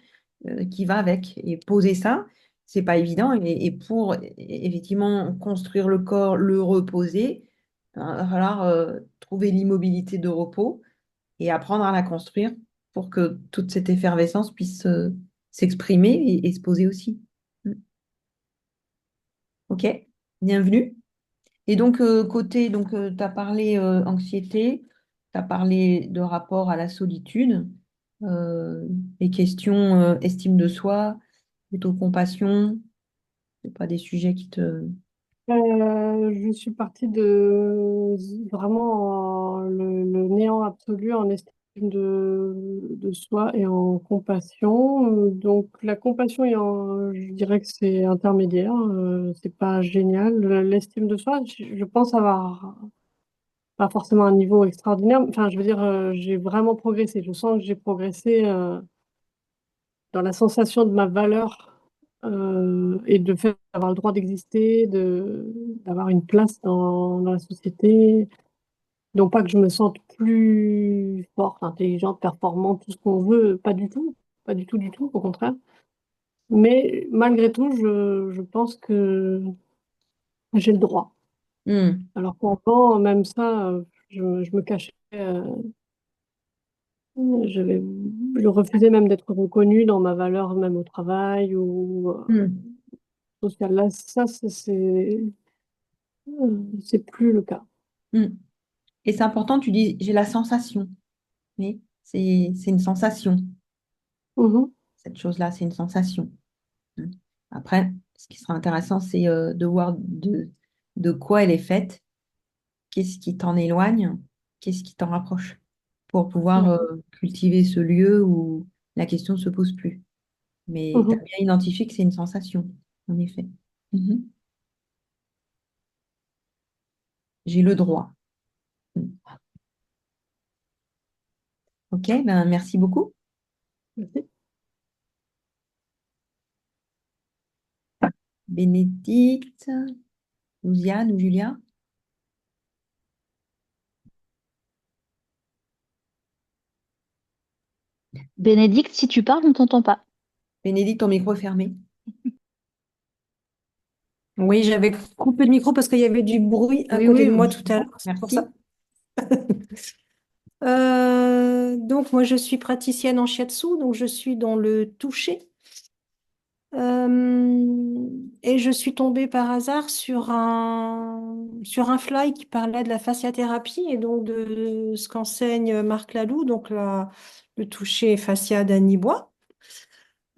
qui va avec. Et poser ça, c'est pas évident. Et pour effectivement construire le corps, le reposer, il va falloir trouver l'immobilité de repos et apprendre à la construire pour que toute cette effervescence puisse s'exprimer et se poser aussi. Mm. Ok, bienvenue. Et donc, côté, donc, tu as parlé anxiété, tu as parlé de rapport à la solitude, euh, les questions estime de soi, plutôt compassion, c'est pas des sujets qui te... Je suis partie de vraiment le néant absolu en estime de soi et en compassion. Donc la compassion, je dirais que c'est intermédiaire, c'est pas génial. L'estime de soi, je pense avoir pas forcément un niveau extraordinaire. Enfin, je veux dire, j'ai vraiment progressé. Je sens que j'ai progressé dans la sensation de ma valeur et de fait d'avoir le droit d'exister, d'avoir une place dans la société. Donc pas que je me sente plus forte, intelligente, performante, tout ce qu'on veut, pas du tout, pas du tout, du tout, au contraire. Mais malgré tout, je pense que j'ai le droit. Hmm, Alors qu'avant, même ça, je me cachais, j'avais, je refusais même d'être reconnue dans ma valeur, même au travail ou hmm, sociale. Là, ça, c'est plus le cas. hmm. Et c'est important, tu dis, j'ai la sensation, mais c'est une sensation, Mhm, cette chose-là, c'est une sensation. Hmm. Après, ce qui sera intéressant, c'est de voir de quoi elle est faite, qu'est-ce qui t'en éloigne, qu'est-ce qui t'en rapproche, pour pouvoir d'accord. cultiver ce lieu où la question ne se pose plus. Mais tu as Mhm. bien identifié que c'est une sensation, en effet. Mhm. J'ai le droit. Hmm. Ok, ben merci beaucoup. Merci. Bénédicte, Louisiane ou Julia? Bénédicte, si tu parles, on t'entend pas. Bénédicte, ton micro est fermé. Oui, j'avais coupé le micro parce qu'il y avait du bruit à Oui, côté oui, de moi je tout à comprends. l'heure, c'est pour ça. Merci. Donc, moi, je suis praticienne en shiatsu, donc je suis dans le toucher. Et je suis tombée par hasard sur un fly qui parlait de la fasciathérapie et donc de ce qu'enseigne Marc Laloux, donc le toucher fascia d'Annie Bois.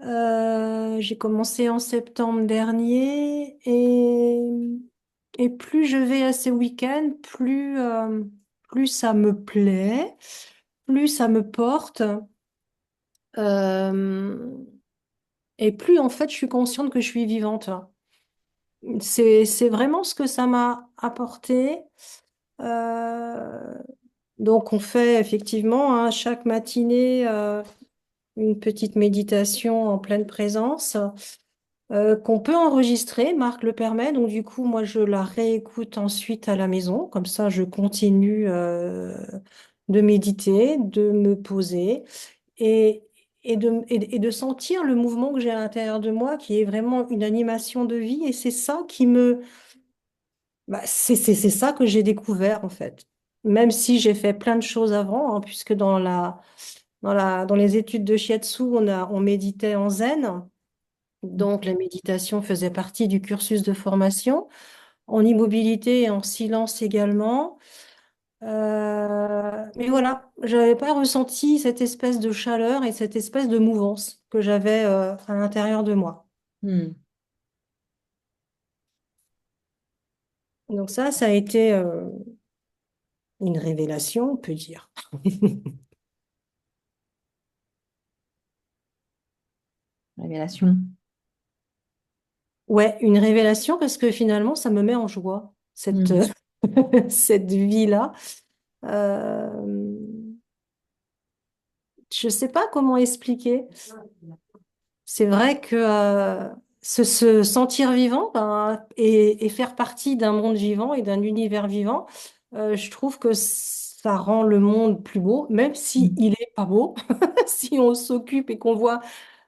J'ai commencé en septembre dernier et plus je vais à ces week-ends, plus ça me plaît, plus ça me porte euh, et plus en fait je suis consciente que je suis vivante. C'est vraiment ce que ça m'a apporté. Euh, donc on fait effectivement hein, chaque matinée une petite méditation en pleine présence qu'on peut enregistrer, Marc le permet. Donc du coup, moi, je la réécoute ensuite à la maison. Comme ça, je continue de méditer, de me poser et, et de sentir le mouvement que j'ai à l'intérieur de moi, qui est vraiment une animation de vie. Et c'est ça qui me... Bah, c'est ça que j'ai découvert, en fait. Même si j'ai fait plein de choses avant, hein, puisque dans les études de Shiatsu, on méditait en zen. Donc, la méditation faisait partie du cursus de formation, en immobilité et en silence également. Mais voilà, je n'avais pas ressenti cette espèce de chaleur et cette espèce de mouvance que j'avais à l'intérieur de moi. Hmm. Donc ça a été une révélation, on peut dire. Révélation. Ouais, une révélation parce que finalement, ça me met en joie, Hmm. cette vie-là. Euh, je ne sais pas comment expliquer. C'est vrai que se sentir vivant ben, et faire partie d'un monde vivant et d'un univers vivant, je trouve que ça rend le monde plus beau, même si Hmm. il est pas beau. Si on s'occupe et qu'on voit,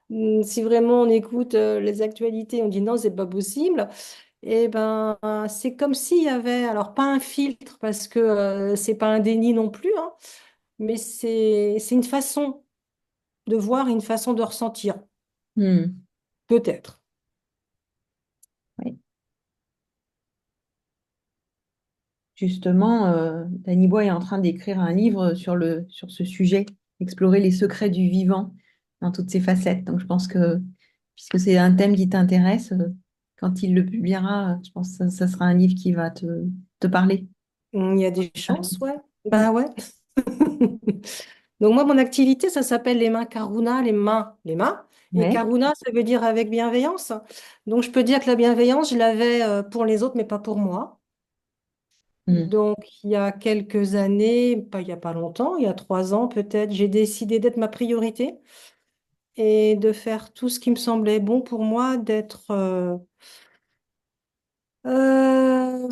si vraiment on écoute les actualités, on dit non, c'est pas possible. Et ben, c'est comme s'il y avait, alors pas un filtre parce que c'est pas un déni non plus, hein, mais c'est une façon de voir, une façon de ressentir, Hmm. peut-être. Oui. Justement, Danny Boy est en train d'écrire un livre sur ce sujet, explorer les secrets du vivant dans toutes ses facettes. Donc, je pense que, puisque c'est un thème qui t'intéresse, quand il le publiera, je pense que ça sera un livre qui va te parler. Il y a des chances, ouais. Ben ouais. Donc moi, mon activité, ça s'appelle les mains Karuna, les mains. Et Ouais. Karuna, ça veut dire avec bienveillance. Donc je peux dire que la bienveillance, je l'avais pour les autres, mais pas pour moi. Hmm. Donc il y a quelques années, pas il y a pas longtemps, il y a 3 ans peut-être, j'ai décidé d'être ma priorité et de faire tout ce qui me semblait bon pour moi, d'être euh,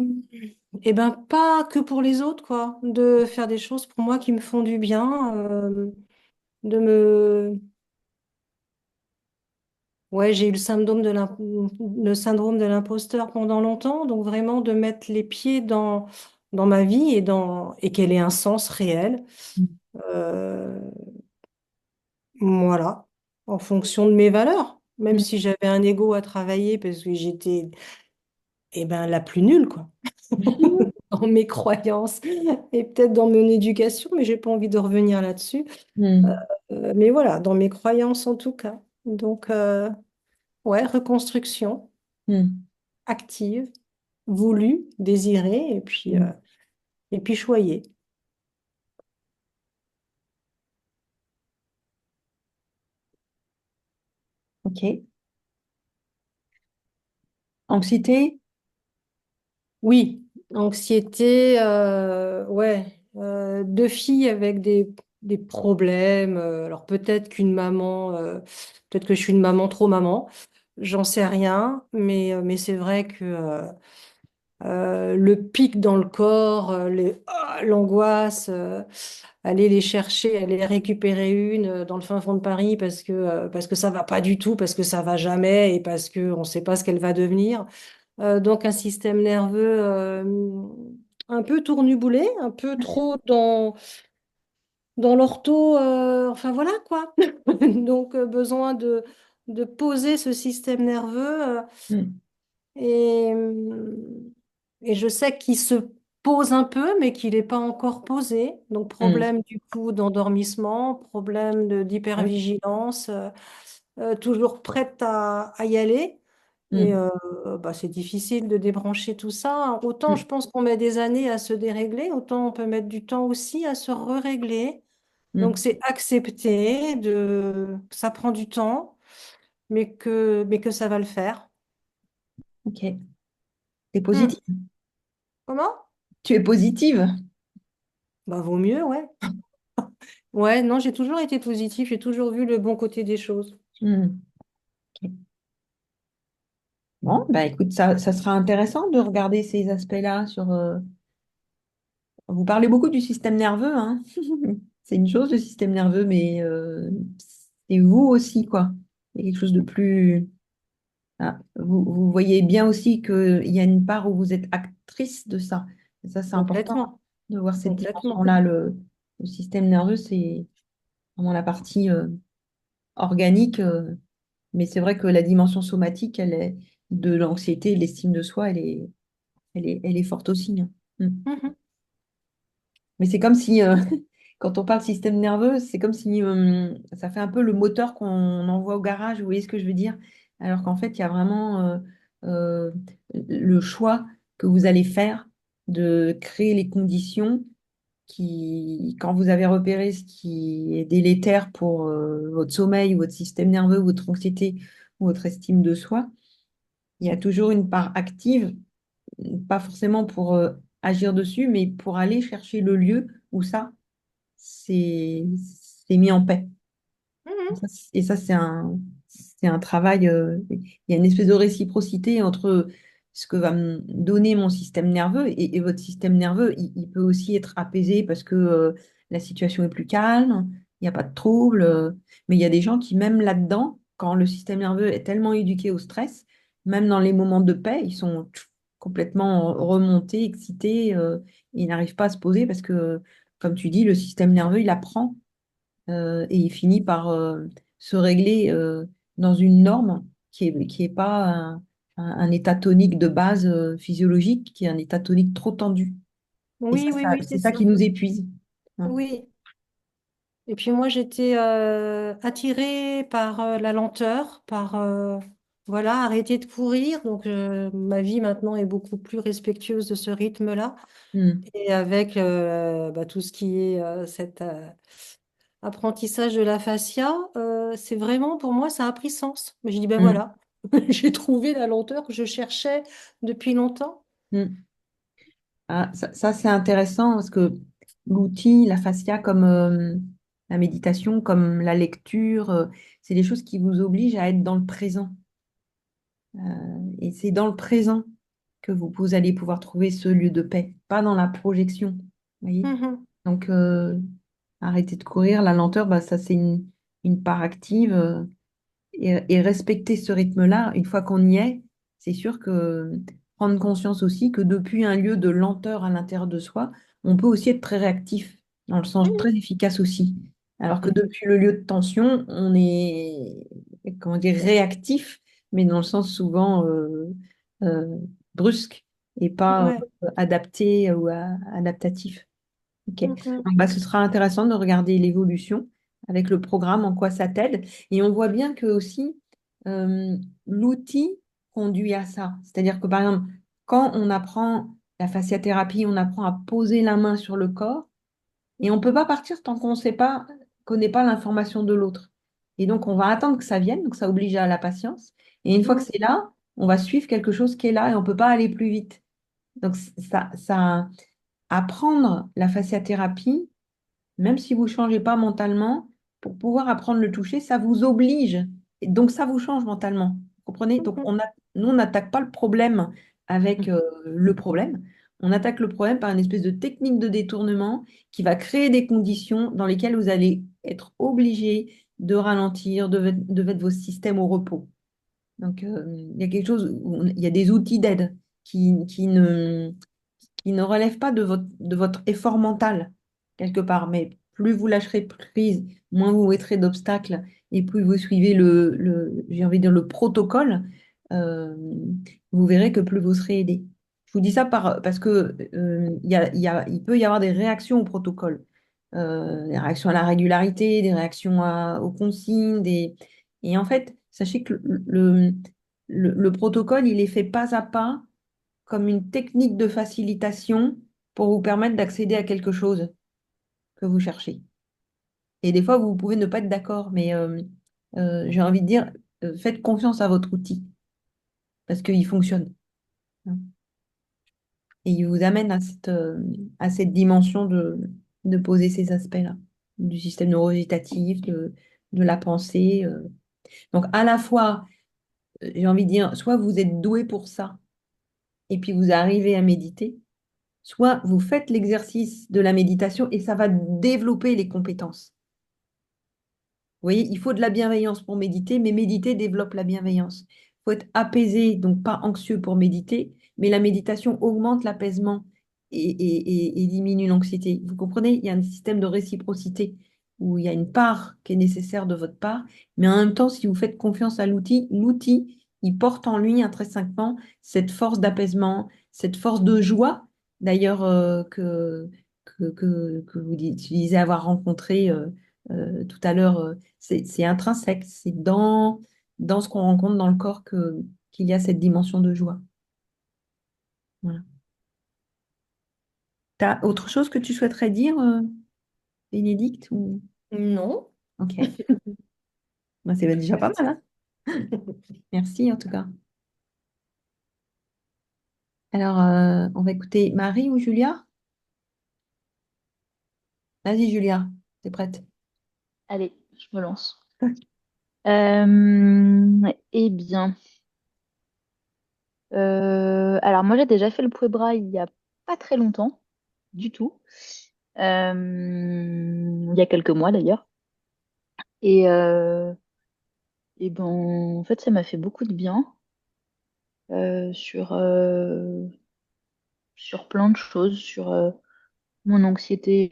et ben pas que pour les autres, quoi, de faire des choses pour moi qui me font du bien, de me... Ouais, j'ai eu le syndrome de l'imposteur pendant longtemps, donc vraiment de mettre les pieds dans ma vie et qu'elle ait un sens réel. Euh, voilà, en fonction de mes valeurs, même Hmm. si j'avais un ego à travailler parce que j'étais eh ben, la plus nulle, quoi. Dans mes croyances et peut-être dans mon éducation, mais j'ai pas envie de revenir là-dessus. Euh, Hmm. mais voilà, dans mes croyances en tout cas. Donc, ouais, reconstruction Hmm. active, voulue, désirée, Hmm. et puis choyée. OK. Anxiété? Oui, anxiété, ouais, 2 filles avec des problèmes. Alors peut-être que je suis une maman trop maman, j'en sais rien, mais c'est vrai que le pic dans le corps, l'angoisse, aller les chercher, aller les récupérer une dans le fin fond de Paris parce que ça va pas du tout, parce que ça va jamais et parce qu'on ne sait pas ce qu'elle va devenir. Donc un système nerveux un peu tournuboulé, un peu trop dans l'ortho, enfin voilà quoi. Donc besoin de poser ce système nerveux Hmm. et, euh, et je sais qu'il se pose un peu, mais qu'il n'est pas encore posé. Donc Hmm. problème du coup d'endormissement, problème Ouais. d'hypervigilance, toujours prête à y aller. Et Hmm. bah, c'est difficile de débrancher tout ça. Autant Hmm. je pense qu'on met des années à se dérégler, autant on peut mettre du temps aussi à se rérégler. Donc Hmm. c'est accepter que ça prend du temps, mais que ça va le faire. OK. T'es Hmm. positive. Comment? Tu es positive. Bah vaut mieux, ouais. Ouais, non, j'ai toujours été positive, j'ai toujours vu le bon côté des choses. Hmm, ok. Bon, bah écoute, ça sera intéressant de regarder ces aspects-là sur. Vous parlez beaucoup du système nerveux, hein. C'est une chose, le système nerveux, mais c'est vous aussi, quoi. Il y a quelque chose de plus. Ah, vous voyez bien aussi qu'il y a une part où vous êtes actrice de ça. Et ça, c'est important Complètement, de voir cette complètement. dimension-là. Le système nerveux, c'est vraiment la partie organique. Mais c'est vrai que la dimension somatique, elle est de l'anxiété, de l'estime de soi, elle est forte aussi, hein. Mm. Mhm. Mais c'est comme si, quand on parle système nerveux, c'est comme si ça fait un peu le moteur qu'on envoie au garage, vous voyez ce que je veux dire? Alors qu'en fait, il y a vraiment euh, le choix que vous allez faire de créer les conditions qui, quand vous avez repéré ce qui est délétère pour votre sommeil, votre système nerveux, votre anxiété ou votre estime de soi, il y a toujours une part active, pas forcément pour agir dessus, mais pour aller chercher le lieu où ça, c'est c'est mis en paix. Mhm. Et ça, c'est un travail. Il y a une espèce de réciprocité entre ce que va me donner mon système nerveux et votre système nerveux. Il peut aussi être apaisé parce que la situation est plus calme, il n'y a pas de trouble. Mais il y a des gens qui, même là-dedans, quand le système nerveux est tellement éduqué au stress, même dans les moments de paix, ils sont complètement remontés, excités, et ils n'arrivent pas à se poser parce que, comme tu dis, le système nerveux, il apprend et il finit par se régler dans une norme qui est pas un état tonique de base physiologique, qui est un état tonique trop tendu. Et ça, Oui, oui, oui, c'est c'est ça qui ça. nous épuise, hein. Oui. Et puis moi, j'étais attirée par la lenteur, par voilà, arrêter de courir. Donc ma vie maintenant est beaucoup plus respectueuse de ce rythme-là. Hmm. Et avec bah, tout ce qui est cet apprentissage de la fascia, c'est vraiment pour moi, ça a pris sens. Mais je dis ben Hmm. voilà, j'ai trouvé la lenteur que je cherchais depuis longtemps. Hmm. Ah, ça, c'est intéressant parce que l'outil, la fascia, comme la méditation, comme la lecture, c'est des choses qui vous obligent à être dans le présent. Et c'est dans le présent que vous allez pouvoir trouver ce lieu de paix, pas dans la projection. Vous voyez? Mhm. Donc, arrêter de courir, la lenteur, bah, ça, c'est une part active. Et respecter ce rythme-là, une fois qu'on y est, c'est sûr que prendre conscience aussi que depuis un lieu de lenteur à l'intérieur de soi, on peut aussi être très réactif, dans le sens très efficace aussi. Alors que Mhm. depuis le lieu de tension, on est, comment dire, réactif, mais dans le sens souvent euh, brusque et pas Ouais. adapté ou adaptatif. Ok. Mhm. Donc, bah, ce sera intéressant de regarder l'évolution avec le programme, en quoi ça t'aide. Et on voit bien que aussi euh, l'outil conduit à ça. C'est-à-dire que par exemple, quand on apprend la fasciathérapie, on apprend à poser la main sur le corps et on ne peut pas partir tant qu'on ne sait pas, connaît pas l'information de l'autre. Et donc, on va attendre que ça vienne, donc ça oblige à la patience. Et une fois que Mhm. c'est là, on va suivre quelque chose qui est là et on ne peut pas aller plus vite. Donc, apprendre la fasciathérapie, même si vous ne changez pas mentalement, pour pouvoir apprendre le toucher, ça vous oblige. Et donc, ça vous change mentalement. Vous comprenez? Donc, Mhm. nous, on n'attaque pas le problème avec le problème. On attaque le problème par une espèce de technique de détournement qui va créer des conditions dans lesquelles vous allez être obligé de ralentir, de mettre vos systèmes au repos. Donc, il y a quelque chose, il y a des outils d'aide qui ne relève pas de votre effort mental, quelque part. Mais plus vous lâcherez prise, moins vous mettrez d'obstacles et plus vous suivez j'ai envie de dire, le protocole, euh, vous verrez que plus vous serez aidé. Je vous dis ça parce que il peut y avoir des réactions au protocole. Des réactions à la régularité, des réactions aux consignes, et en fait, sachez que le protocole, il est fait pas à pas comme une technique de facilitation pour vous permettre d'accéder à quelque chose que vous cherchez. Et des fois, vous pouvez ne pas être d'accord, mais j'ai envie de dire, faites confiance à votre outil parce qu'il fonctionne, hein. Et il vous amène à cette dimension de poser ces aspects-là. du système neurovégétatif, de la pensée. Donc, à la fois, j'ai envie de dire, soit vous êtes doué pour ça, et puis vous arrivez à méditer, soit vous faites l'exercice de la méditation et ça va développer les compétences. Vous voyez, il faut de la bienveillance pour méditer, mais méditer développe la bienveillance. Il faut être apaisé, donc pas anxieux pour méditer, mais la méditation augmente l'apaisement et diminue l'anxiété. Vous comprenez? Il y a un système de réciprocité où il y a une part qui est nécessaire de votre part, mais en même temps, si vous faites confiance à l'outil, l'outil, il porte en lui intrinsèquement cette force d'apaisement, cette force de joie, d'ailleurs, que vous utilisez avoir rencontré tout à l'heure. C'est intrinsèque, c'est dans ce qu'on rencontre dans le corps qu'il y a cette dimension de joie. Voilà. Tu as autre chose que tu souhaiterais dire, Bénédicte ou... Non. Ok. Bah, c'est déjà pas mal, hein. Merci en tout cas. Alors, on va écouter Marie ou Julia? Vas-y, Julia, t'es prête? Allez, je me lance. Eh bien, alors moi j'ai déjà fait le Puebra il y a pas très longtemps, du tout. Il y a quelques mois d'ailleurs. Et, euh, et ben, en fait, ça m'a fait beaucoup de bien euh, sur, euh, sur plein de choses, sur mon anxiété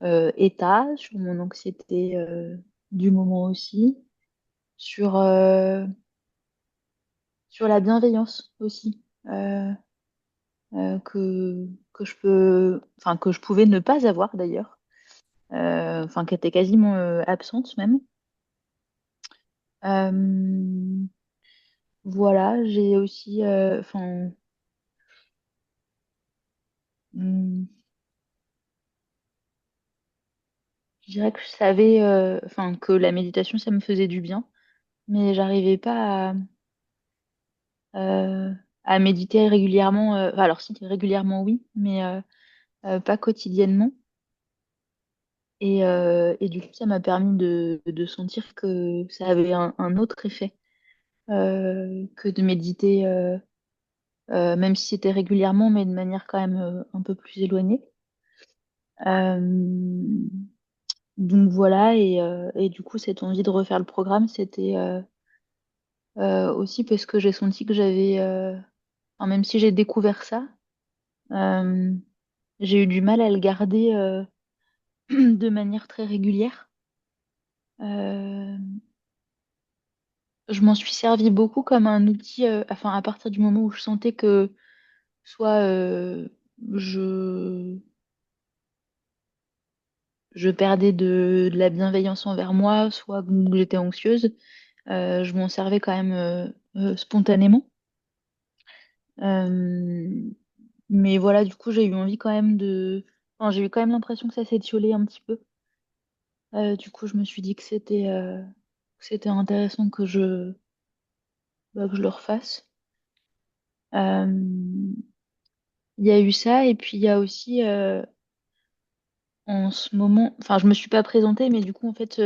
état, sur mon anxiété du moment aussi, sur, euh, sur la bienveillance aussi, que je peux, enfin, que je pouvais ne pas avoir d'ailleurs, enfin, qui était quasiment absente même. Euh, voilà, j'ai aussi, enfin, hmm, je dirais que je savais, enfin, que la méditation, ça me faisait du bien, mais j'arrivais pas euh, à méditer régulièrement. Enfin, alors si, régulièrement, oui, mais pas quotidiennement. Et du coup, ça m'a permis de sentir que ça avait un autre effet que de méditer, même si c'était régulièrement, mais de manière quand même un peu plus éloignée. Euh, donc voilà, et du coup, cette envie de refaire le programme, c'était aussi parce que j'ai senti que j'avais, enfin, même si j'ai découvert ça, euh, j'ai eu du mal à le garder de manière très régulière. Euh, je m'en suis servi beaucoup comme un outil, enfin à partir du moment où je sentais que soit je, je perdais de la bienveillance envers moi, soit que j'étais anxieuse, je m'en servais quand même spontanément. Euh, mais voilà, du coup, j'ai eu envie quand même enfin, j'ai eu quand même l'impression que ça s'étiolait un petit peu. Du coup, je me suis dit que c'était intéressant que je le refasse. Euh, Il y a eu ça, et puis il y a aussi en ce moment, enfin, je me suis pas présentée, mais du coup, en fait,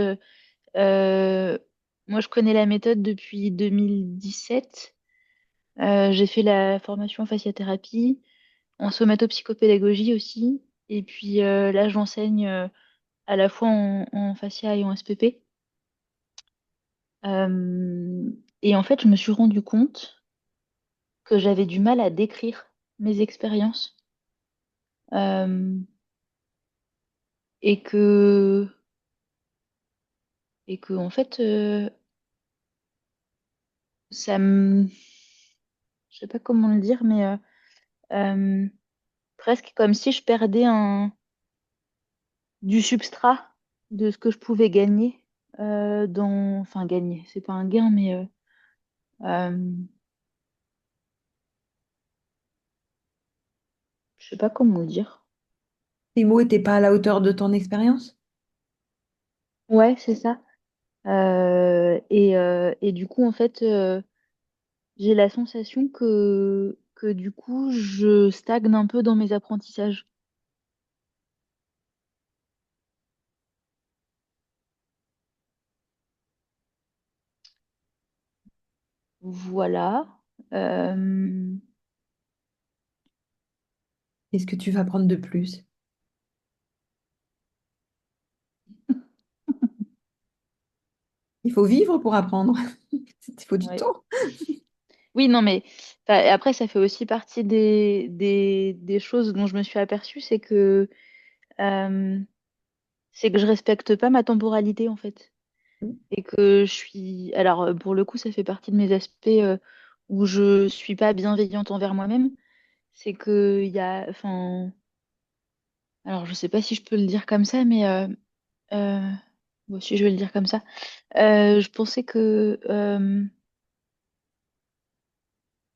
euh, moi, je connais la méthode depuis 2017. J'ai fait la formation en fasciathérapie, en somatopsychopédagogie aussi, et puis là, j'enseigne à la fois en fascia et en SPP. Euh, et en fait, je me suis rendu compte que j'avais du mal à décrire mes expériences. Euh, et que en fait ça me je sais pas comment le dire, mais euh, presque comme si je perdais du substrat de ce que je pouvais gagner enfin gagner, c'est pas un gain, mais euh, je sais pas comment le dire. Tes mots n'étaient pas à la hauteur de ton expérience? Ouais, c'est ça. Et du coup, en fait, j'ai la sensation que du coup, je stagne un peu dans mes apprentissages. Voilà. Euh, Qu'est-ce que tu vas prendre de plus? Il faut vivre pour apprendre. Il faut du ouais. temps. Oui, non, mais après, ça fait aussi partie des choses dont je me suis aperçue, euh, c'est que je respecte pas ma temporalité, en fait. Et que je suis... Alors, pour le coup, ça fait partie de mes aspects où je suis pas bienveillante envers moi-même. C'est que il y a... Enfin... Alors, je sais pas si je peux le dire comme ça, mais... euh, bon, si je vais le dire comme ça. Je pensais que...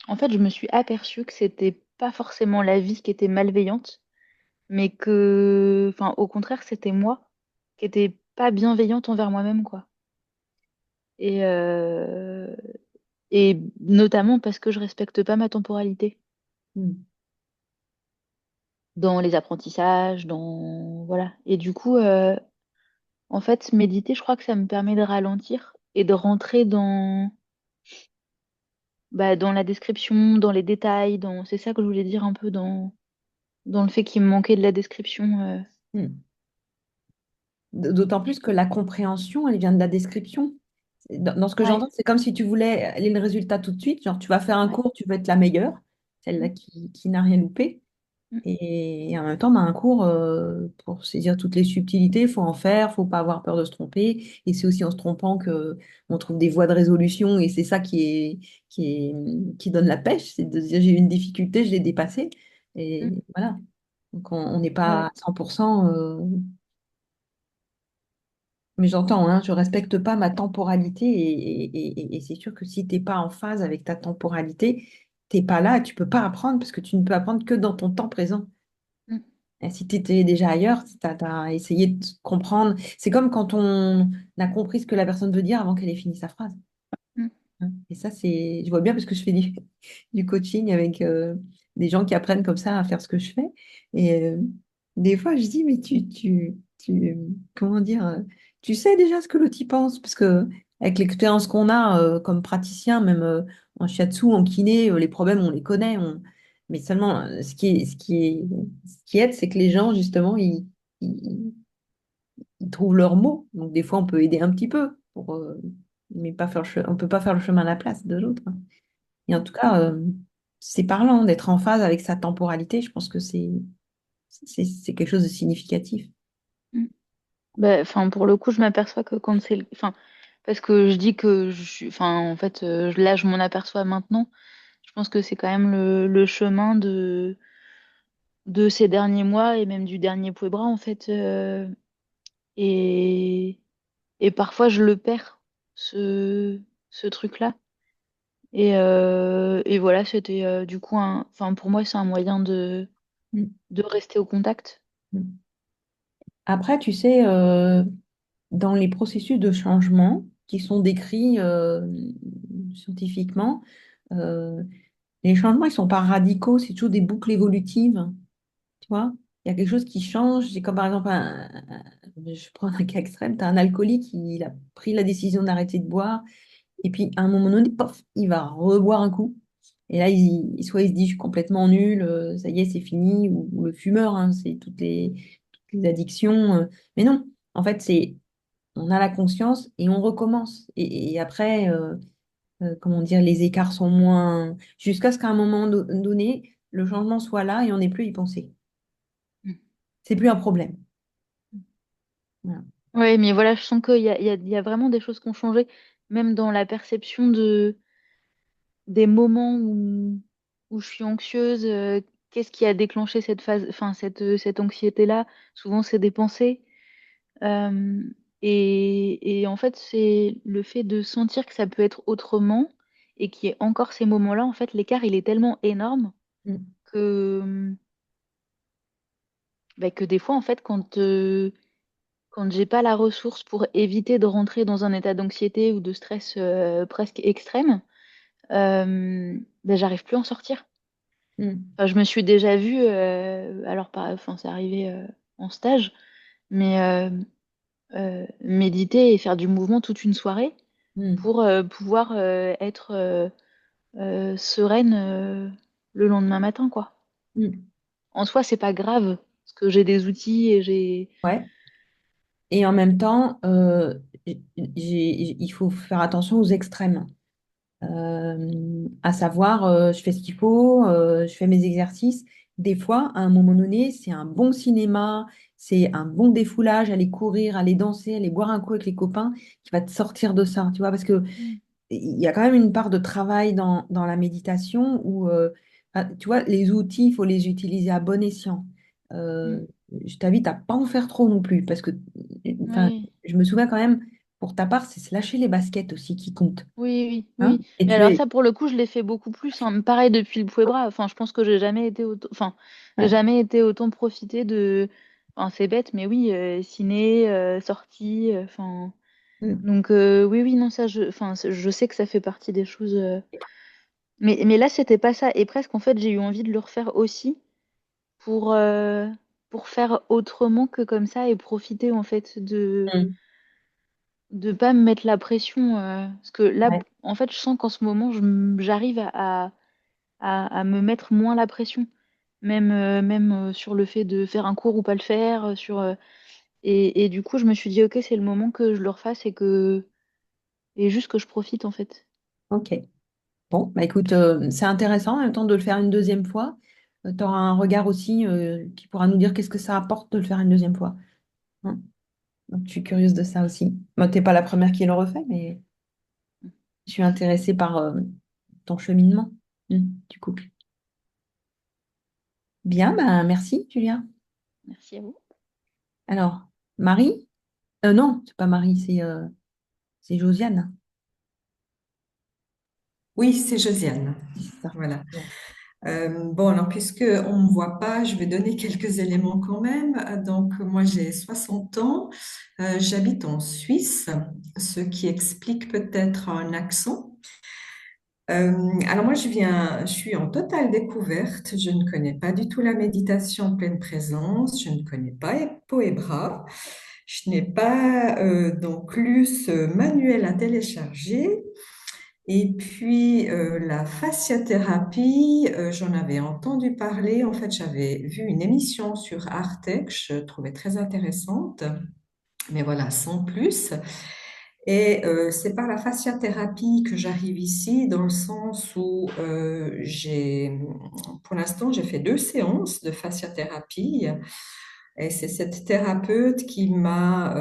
en fait, je me suis aperçue que c'était pas forcément la vie qui était malveillante, mais que... Enfin, au contraire, c'était moi qui était pas bienveillante envers moi-même, quoi. Et, euh, et notamment parce que je respecte pas ma temporalité Mm. dans les apprentissages, dans voilà. Et du coup, en fait, méditer, je crois que ça me permet de ralentir et de rentrer dans la description, dans les détails, dans c'est ça que je voulais dire un peu dans le fait qu'il me manquait de la description. Mm. D'autant plus que la compréhension, elle vient de la description. Dans ce que Ouais, j'entends, c'est comme si tu voulais aller le résultat tout de suite. Genre, tu vas faire un ouais. cours, tu veux être la meilleure, celle-là Mm, qui n'a rien loupé. mm, Et en même temps, bah, un cours, pour saisir toutes les subtilités, il faut en faire, faut pas avoir peur de se tromper. Et c'est aussi en se trompant que on trouve des voies de résolution. Et c'est ça qui donne la pêche, c'est de se dire j'ai eu une difficulté, je l'ai dépassée. mm. Et voilà. Donc on n'est pas Ouais. à 100%. Mais j'entends, hein, je respecte pas ma temporalité et c'est sûr que si t'es pas en phase avec ta temporalité, t'es pas là, tu peux pas apprendre parce que tu ne peux apprendre que dans ton temps présent. Mm, Et si tu étais déjà ailleurs, si tu as essayé de comprendre, c'est comme quand on a compris ce que la personne veut dire avant qu'elle ait fini sa phrase. mm, Hein. Et ça, c'est, je vois bien parce que je fais du coaching avec des gens qui apprennent comme ça à faire ce que je fais. Et des fois, je dis, mais comment dire, tu sais déjà ce que l'autre y pense, parce que avec l'expérience qu'on a comme praticien, même en shiatsu, en kiné, les problèmes, on les connaît. Mais seulement, ce qui aide, c'est que les gens, justement, ils- ils trouvent leurs mots. Donc, des fois, on peut aider un petit peu, mais pas faire on peut pas faire le chemin à la place de l'autre. Hein. Et en tout cas, c'est parlant d'être en phase avec sa temporalité. Je pense que c'est quelque chose de significatif. mm. Bah, enfin, pour le coup, je m'aperçois que quand enfin, parce que je dis que enfin, en fait, là, je m'en aperçois maintenant. Je pense que c'est quand même le chemin de ces derniers mois et même du dernier Pouet-Bras, en fait. Et, et parfois, je le perds, ce truc-là. Et voilà, c'était du coup, enfin, pour moi, c'est un moyen Mm. de rester au contact. Mm. Après, tu sais, dans les processus de changement qui sont décrits scientifiquement, euh, les changements, ils sont pas radicaux, c'est toujours des boucles évolutives. Tu vois, il y a quelque chose qui change. C'est comme par exemple, je prends un cas extrême, tu as un alcoolique, il a pris la décision d'arrêter de boire, et puis à un moment donné, pof, il va reboire un coup. Et là, soit il se dit, je suis complètement nul, ça y est, c'est fini, ou le fumeur, hein, c'est toutes les addictions. Mais non, en fait, on a la conscience et on recommence. Et après, comment dire, les écarts sont moins... Jusqu'à ce qu'à un moment donné, le changement soit là et on n'ait plus à y penser. C'est plus un problème. Voilà. Oui, mais voilà, je sens qu'il y a vraiment des choses qui ont changé, même dans la perception des moments où je suis anxieuse. Qu'est-ce qui a déclenché cette phase, enfin, cette anxiété-là? Souvent, c'est des pensées. Euh, et en fait, c'est le fait de sentir que ça peut être autrement et qu'il y ait encore ces moments-là. En fait, l'écart, il est tellement énorme Mm. que, bah, que des fois, en fait, quand j'ai pas la ressource pour éviter de rentrer dans un état d'anxiété ou de stress presque extrême, ben, j'arrive plus à en sortir. Mm. Enfin, je me suis déjà vue, alors enfin, c'est arrivé en stage, mais méditer et faire du mouvement toute une soirée. Mm. pour pouvoir être sereine le lendemain matin, quoi. Mm. En soi, c'est pas grave, parce que j'ai des outils et j'ai... Ouais. Et en même temps, il faut faire attention aux extrêmes. À savoir, je fais ce qu'il faut, je fais mes exercices. Des fois, à un moment donné, c'est un bon cinéma, c'est un bon défoulage, aller courir, aller danser, aller boire un coup avec les copains qui va te sortir de ça, tu vois, parce que Mm. il y a quand même une part de travail dans la méditation où, tu vois, les outils, il faut les utiliser à bon escient. Mm. Euh, je t'invite à pas en faire trop non plus, parce que, enfin, Oui, je me souviens quand même, pour ta part, c'est se lâcher les baskets aussi qui compte. oui, oui, Hein? oui. Et Mais tu alors es... ça, pour le coup, je l'ai fait beaucoup plus, hein. Pareil depuis le Puebla. Enfin, je pense que j'ai jamais été autant... Enfin, j'ai Ouais. jamais été autant profiter de... Enfin, c'est bête, mais oui, ciné, sortie, enfin... Mm. Donc, oui, oui, non, ça, enfin, je sais que ça fait partie des choses... mais là, c'était pas ça. Et presque, en fait, j'ai eu envie de le refaire aussi pour, euh, pour faire autrement que comme ça et profiter, en fait, Mm. de pas me mettre la pression. Parce que là, Ouais. en fait, je sens qu'en ce moment, j'arrive à me mettre moins la pression. Même sur le fait de faire un cours ou pas le faire. Et du coup, je me suis dit, ok, c'est le moment que je le refasse et juste que je profite, en fait. Ok. Bon, bah écoute, c'est intéressant en même temps de le faire une deuxième fois. Tu auras un regard aussi qui pourra nous dire qu'est-ce que ça apporte de le faire une deuxième fois. Hein. Donc, je suis curieuse de ça aussi. Moi, t'es pas la première qui le refait, mais je suis intéressée par ton cheminement du coup. Bien, bah, merci, Julia. Merci à vous. Alors, Marie? Non, c'est pas Marie, c'est Josiane. Oui, c'est Josiane. C'est ça. Voilà. Bon. Bon, alors, puisque on ne me voit pas, je vais donner quelques éléments quand même. Donc, moi, j'ai 60 ans. J'habite en Suisse, ce qui explique peut-être un accent. Alors, moi, je suis en totale découverte. Je ne connais pas du tout la méditation en pleine présence. Je ne connais pas Poebra. Je n'ai pas donc lu ce manuel à télécharger. Et puis la fasciathérapie, j'en avais entendu parler. En fait, j'avais vu une émission sur Arte que je trouvais très intéressante, mais voilà, sans plus. Et c'est par la fasciathérapie que j'arrive ici, dans le sens où pour l'instant, j'ai fait 2 séances de fasciathérapie. Et c'est cette thérapeute qui m'a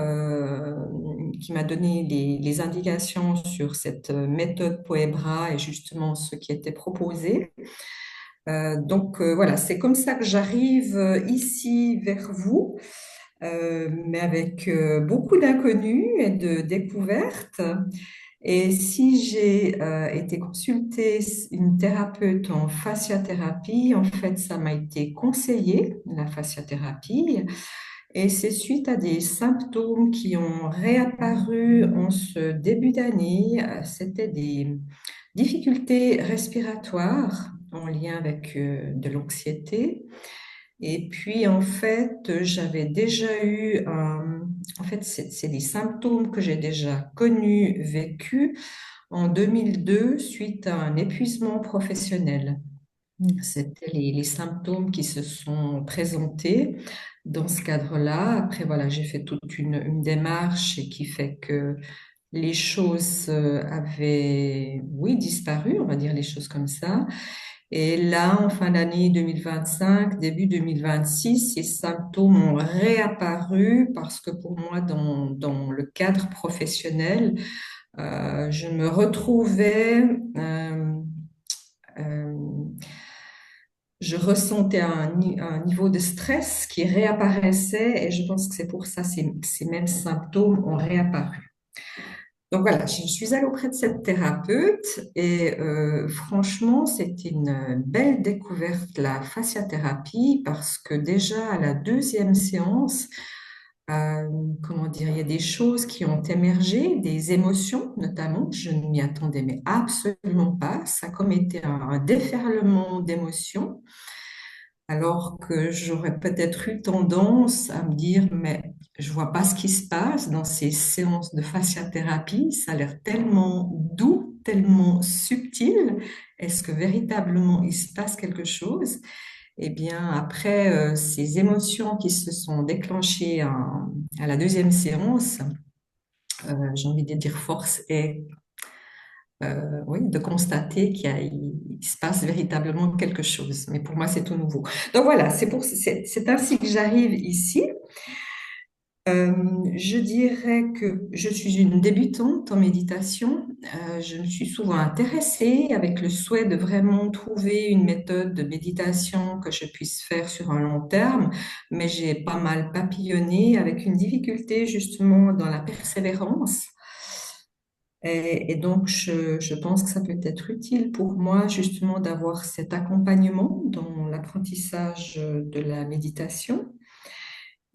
donné les indications sur cette méthode Poebra et justement ce qui était proposé. Donc voilà, c'est comme ça que j'arrive ici vers vous, mais avec beaucoup d'inconnus et de découvertes. Et si j'ai été consulter une thérapeute en fasciathérapie, en fait, ça m'a été conseillé, la fasciathérapie. Et c'est suite à des symptômes qui ont réapparu en ce début d'année. C'était des difficultés respiratoires en lien avec de l'anxiété. Et puis, en fait, j'avais déjà eu, en fait, c'est des symptômes que j'ai déjà connus, vécus en 2002 suite à un épuisement professionnel. Mm. C'était les symptômes qui se sont présentés dans ce cadre-là. Après, voilà, j'ai fait toute une démarche et qui fait que les choses avaient, oui, disparu, on va dire les choses comme ça. Et là, en fin d'année 2025, début 2026, ces symptômes ont réapparu parce que pour moi, dans le cadre professionnel, je me retrouvais, euh, je ressentais un niveau de stress qui réapparaissait et je pense que c'est pour ça ces mêmes symptômes ont réapparu. Donc voilà, je suis allée auprès de cette thérapeute et franchement, c'était une belle découverte, la fasciathérapie, parce que déjà à la deuxième séance, euh, comment dire, il y a des choses qui ont émergé, des émotions notamment, je ne m'y attendais mais absolument pas. Ça a comme été un déferlement d'émotions. Alors que j'aurais peut-être eu tendance à me dire, mais je vois pas ce qui se passe dans ces séances de fasciathérapie. Ça a l'air tellement doux, tellement subtil. Est-ce que véritablement il se passe quelque chose? Eh bien, après ces émotions qui se sont déclenchées à la deuxième séance, j'ai envie de dire force est oui, de constater il se passe véritablement quelque chose. Mais pour moi, c'est tout nouveau. Donc voilà, c'est ainsi que j'arrive ici. Euh, je dirais que je suis une débutante en méditation. Je me suis souvent intéressée avec le souhait de vraiment trouver une méthode de méditation que je puisse faire sur un long terme, mais j'ai pas mal papillonné avec une difficulté justement dans la persévérance. Et donc, je pense que ça peut être utile pour moi justement d'avoir cet accompagnement dans l'apprentissage de la méditation.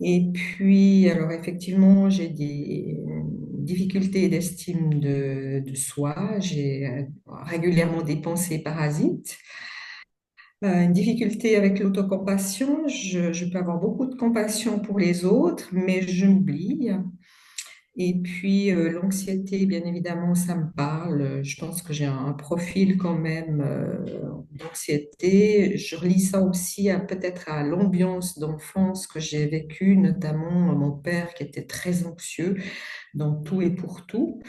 Et puis, alors effectivement, j'ai des difficultés d'estime de soi, j'ai régulièrement des pensées parasites, une difficulté avec l'autocompassion, je peux avoir beaucoup de compassion pour les autres, mais je m'oublie. Et puis, l'anxiété, bien évidemment, ça me parle. Je pense que j'ai un profil quand même d'anxiété. Je relie ça aussi peut-être à l'ambiance d'enfance que j'ai vécue, notamment mon père qui était très anxieux dans tout et pour tout.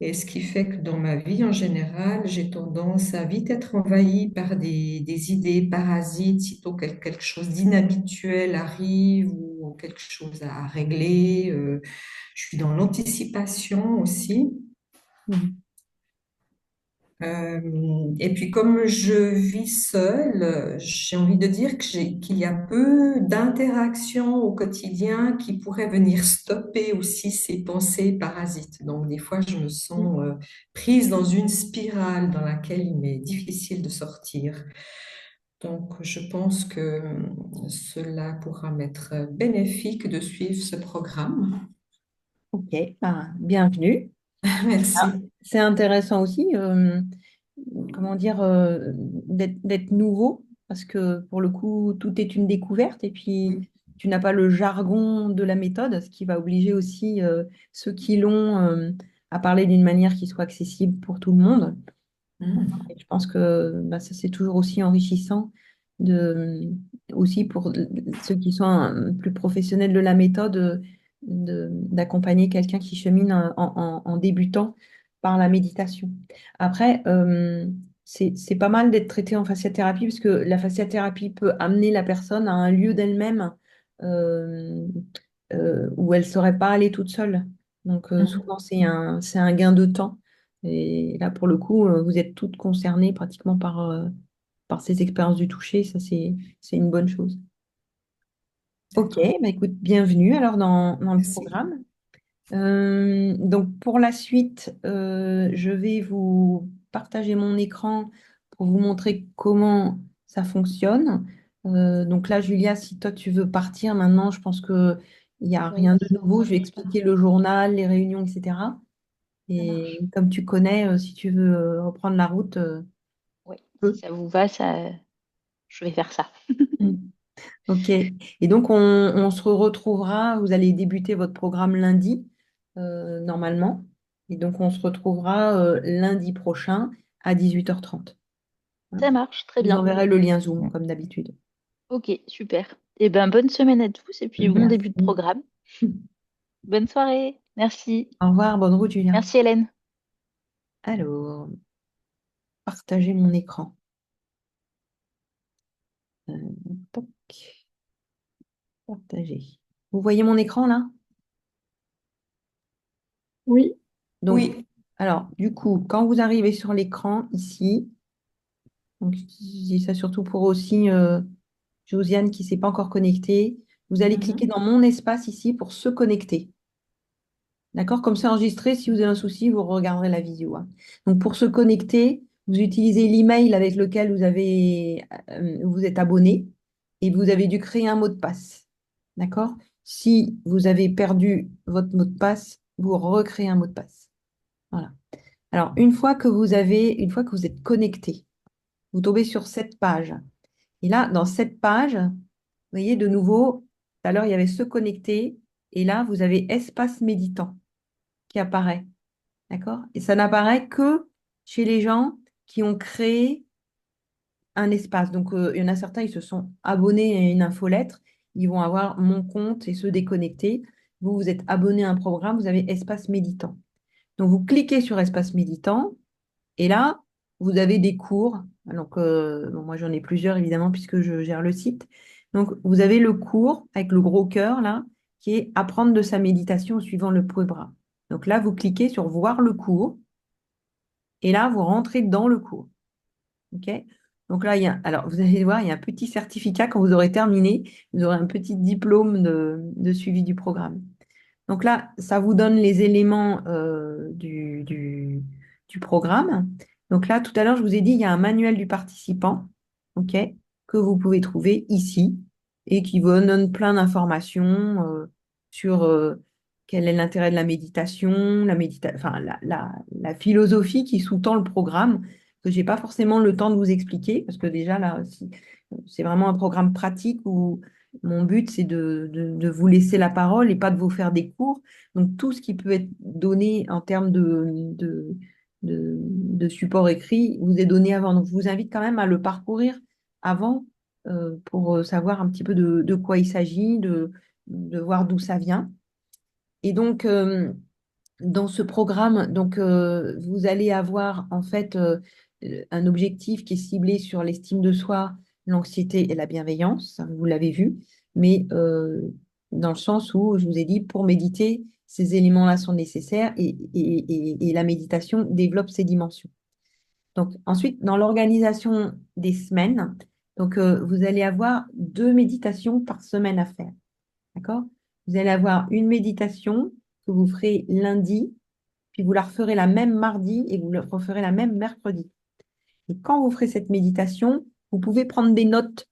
Et ce qui fait que dans ma vie en général, j'ai tendance à vite être envahie par des idées parasites, sitôt quelque chose d'inhabituel arrive ou quelque chose à régler. Je suis dans l'anticipation aussi. Mhm. Et puis comme je vis seule, j'ai envie de dire qu'il y a peu d'interactions au quotidien qui pourraient venir stopper aussi ces pensées parasites. Donc des fois, je me sens prise dans une spirale dans laquelle il m'est difficile de sortir. Donc je pense que cela pourra m'être bénéfique de suivre ce programme. Ok, ben, bienvenue. Ah, Merci. c'est intéressant aussi, comment dire, d'être nouveau, parce que pour le coup, tout est une découverte, et Oui. puis tu n'as pas le jargon de la méthode, ce qui va obliger aussi ceux qui l'ont à parler d'une manière qui soit accessible pour tout le monde. Mm. Et je pense que bah, ça, c'est toujours aussi enrichissant de, aussi pour ceux qui sont plus professionnels de la méthode, d'accompagner quelqu'un qui chemine en débutant par la méditation. Après, c'est pas mal d'être traité en fasciathérapie parce que la fasciathérapie peut amener la personne à un lieu d'elle-même euh, où elle ne saurait pas aller toute seule. Donc, Mm. souvent, c'est un gain de temps. Et là, pour le coup, vous êtes toutes concernées pratiquement par ces expériences du toucher. Ça, c'est une bonne chose. Ok, D'accord. bah écoute, bienvenue alors dans le Merci. programme. Donc, pour la suite, je vais vous partager mon écran pour vous montrer comment ça fonctionne. Donc là, Julia, si toi, tu veux partir maintenant, je pense qu'il n'y a Oui, rien de nouveau. ça Je vais marche. expliquer le journal, les réunions, etc. Ça Et marche. comme tu connais, si tu veux reprendre la route, Oui, tu si peux. ça vous va, je vais faire ça. Mm. Ok. Et donc, on se retrouvera. Vous allez débuter votre programme lundi, normalement. Et donc, on se retrouvera lundi prochain à 18h30. Hein. Ça marche, très Je vous bien. enverrai le lien Zoom, comme d'habitude. Ok, super. Eh ben, bonne semaine à tous et puis bon début de Merci. programme. Bonne soirée. Merci. Au revoir, bonne route, Julien. Merci Hélène. Alors, partager mon écran. Euh, Toc, partager. Vous voyez mon écran là? Oui, Donc, Oui. alors, du coup, quand vous arrivez sur l'écran ici, donc je dis ça surtout pour aussi Josiane qui ne s'est pas encore connectée, vous allez Mhm. cliquer dans mon espace ici pour se connecter. D'accord? Comme c'est enregistré, si vous avez un souci, vous regarderez la vidéo. Hein. Donc, pour se connecter, vous utilisez l'email avec lequel vous êtes abonné et vous avez dû créer un mot de passe. D'accord? Si vous avez perdu votre mot de passe, vous recréez un mot de passe. Voilà. Alors, une fois que vous êtes connecté, vous tombez sur cette page. Et là, dans cette page, vous voyez de nouveau, tout à l'heure, il y avait se connecter. Et là, vous avez espace méditant qui apparaît. D'accord? Et ça n'apparaît que chez les gens qui ont créé un espace. Donc, il y en a certains, ils se sont abonnés à une infolettre. Ils vont avoir mon compte et se déconnecter. Vous, vous êtes abonné à un programme, vous avez espace méditant. Donc, vous cliquez sur espace méditant et là, vous avez des cours. Donc, bon, moi, j'en ai plusieurs, évidemment, puisque je gère le site. Donc, vous avez le cours avec le gros cœur, là, qui est apprendre de sa méditation en suivant le Poebra. Donc là, vous cliquez sur voir le cours et là, vous rentrez dans le cours. OK? Donc là, alors, vous allez voir, il y a un petit certificat quand vous aurez terminé. Vous aurez un petit diplôme de suivi du programme. Donc là, ça vous donne les éléments du programme. Donc là, tout à l'heure, je vous ai dit, il y a un manuel du participant, OK, que vous pouvez trouver ici et qui vous donne plein d'informations sur quel est l'intérêt de la méditation, enfin, la philosophie qui sous-tend le programme, que je n'ai pas forcément le temps de vous expliquer, parce que déjà, là, c'est vraiment un programme pratique où mon but, c'est de vous laisser la parole et pas de vous faire des cours. Donc, tout ce qui peut être donné en termes de support écrit vous est donné avant. Donc, je vous invite quand même à le parcourir avant pour savoir un petit peu de quoi il s'agit, de voir d'où ça vient. Et donc, dans ce programme, donc, vous allez avoir en fait un objectif qui est ciblé sur l'estime de soi, l'anxiété et la bienveillance, ça, vous l'avez vu, mais dans le sens où je vous ai dit, pour méditer, ces éléments-là sont nécessaires et la méditation développe ces dimensions. Donc, ensuite, dans l'organisation des semaines, donc, vous allez avoir 2 méditations par semaine à faire. D'accord? Vous allez avoir une méditation que vous ferez lundi, puis vous la referez la même mardi et vous la referez la même mercredi. Et quand vous ferez cette méditation, vous pouvez prendre des notes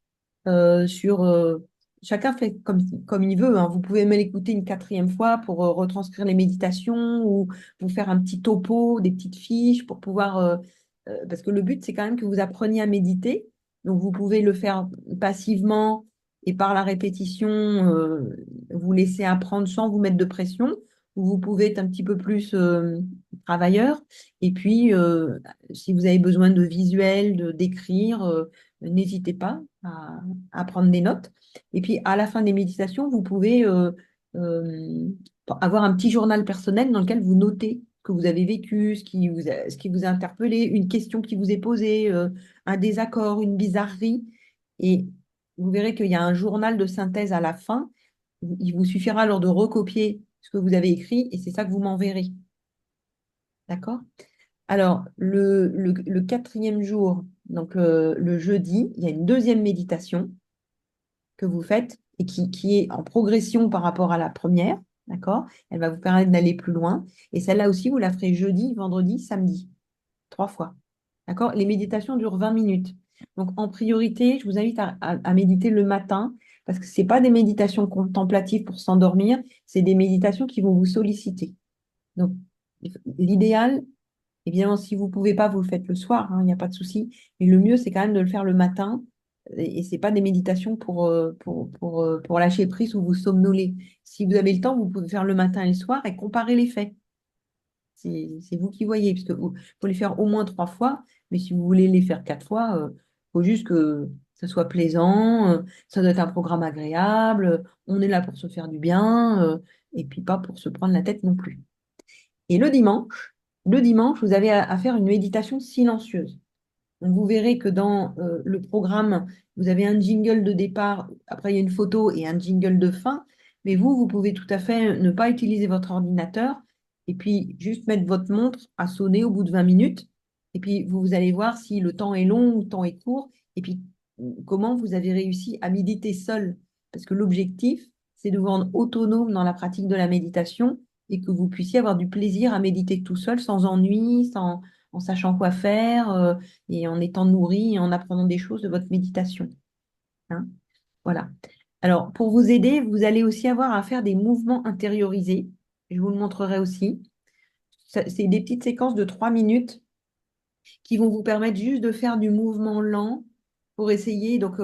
sur... chacun fait comme il veut, hein. Vous pouvez même l'écouter une 4e fois pour retranscrire les méditations ou vous faire un petit topo, des petites fiches pour pouvoir... parce que le but, c'est quand même que vous appreniez à méditer. Donc, vous pouvez le faire passivement et par la répétition, vous laisser apprendre sans vous mettre de pression. Ou vous pouvez être un petit peu plus travailleur. Et puis, si vous avez besoin de visuels, d'écrire, n'hésitez pas à prendre des notes. Et puis, à la fin des méditations, vous pouvez euh, avoir un petit journal personnel dans lequel vous notez ce que vous avez vécu, ce qui vous a interpellé, une question qui vous est posée, un désaccord, une bizarrerie. Et vous verrez qu'il y a un journal de synthèse à la fin. Il vous suffira alors de recopier ce que vous avez écrit et c'est ça que vous m'enverrez. D'accord? Alors, le 4e jour, donc le jeudi, il y a une 2e méditation que vous faites et qui est en progression par rapport à la première. D'accord? Elle va vous permettre d'aller plus loin. Et celle-là aussi, vous la ferez jeudi, vendredi, samedi. 3 fois. D'accord? Les méditations durent 20 minutes. Donc, en priorité, je vous invite à méditer le matin parce que ce n'est pas des méditations contemplatives pour s'endormir, c'est des méditations qui vont vous solliciter. Donc, l'idéal, évidemment, si vous ne pouvez pas, vous le faites le soir, hein, il n'y a pas de souci. Mais le mieux, c'est quand même de le faire le matin. Et ce n'est pas des méditations pour lâcher prise ou vous somnoler. Si vous avez le temps, vous pouvez faire le matin et le soir et comparer les faits. C'est vous qui voyez, parce qu'il faut les faire au moins 3 fois. Mais si vous voulez les faire 4 fois, il faut juste que ce soit plaisant, ça doit être un programme agréable, on est là pour se faire du bien, et puis pas pour se prendre la tête non plus. Et le dimanche, vous avez à faire une méditation silencieuse. Donc, vous verrez que dans le programme, vous avez un jingle de départ, après il y a une photo et un jingle de fin, mais vous pouvez tout à fait ne pas utiliser votre ordinateur et puis juste mettre votre montre à sonner au bout de 20 minutes. Et puis vous allez voir si le temps est long ou le temps est court, et puis comment vous avez réussi à méditer seul. Parce que l'objectif, c'est de vous rendre autonome dans la pratique de la méditation et que vous puissiez avoir du plaisir à méditer tout seul, sans ennui, en sachant quoi faire. Et en étant nourri et en apprenant des choses de votre méditation. Hein. Voilà. Alors, pour vous aider, vous allez aussi avoir à faire des mouvements intériorisés. Je vous le montrerai aussi. C'est des petites séquences de 3 minutes qui vont vous permettre juste de faire du mouvement lent pour essayer, donc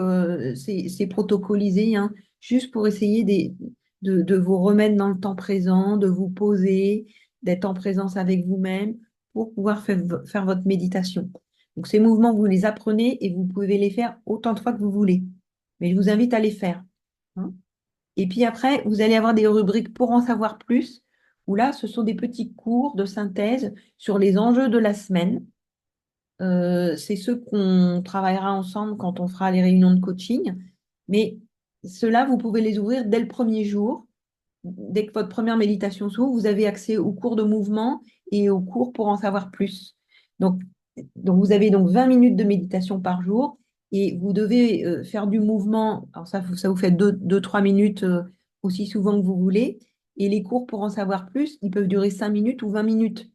c'est protocolisé, hein, juste pour essayer de vous remettre dans le temps présent, de vous poser, d'être en présence avec vous-même pour pouvoir faire votre méditation. Donc ces mouvements, vous les apprenez et vous pouvez les faire autant de fois que vous voulez. Mais je vous invite à les faire, hein. Et puis après, vous allez avoir des rubriques pour en savoir plus, où là, ce sont des petits cours de synthèse sur les enjeux de la semaine. C'est ceux qu'on travaillera ensemble quand on fera les réunions de coaching. Mais ceux-là, vous pouvez les ouvrir dès le premier jour. Dès que votre première méditation s'ouvre, vous avez accès aux cours de mouvement et aux cours pour en savoir plus. Donc, vous avez donc 20 minutes de méditation par jour et vous devez faire du mouvement. Alors ça vous fait 2-3 minutes aussi souvent que vous voulez. Et les cours pour en savoir plus, ils peuvent durer 5 minutes ou 20 minutes.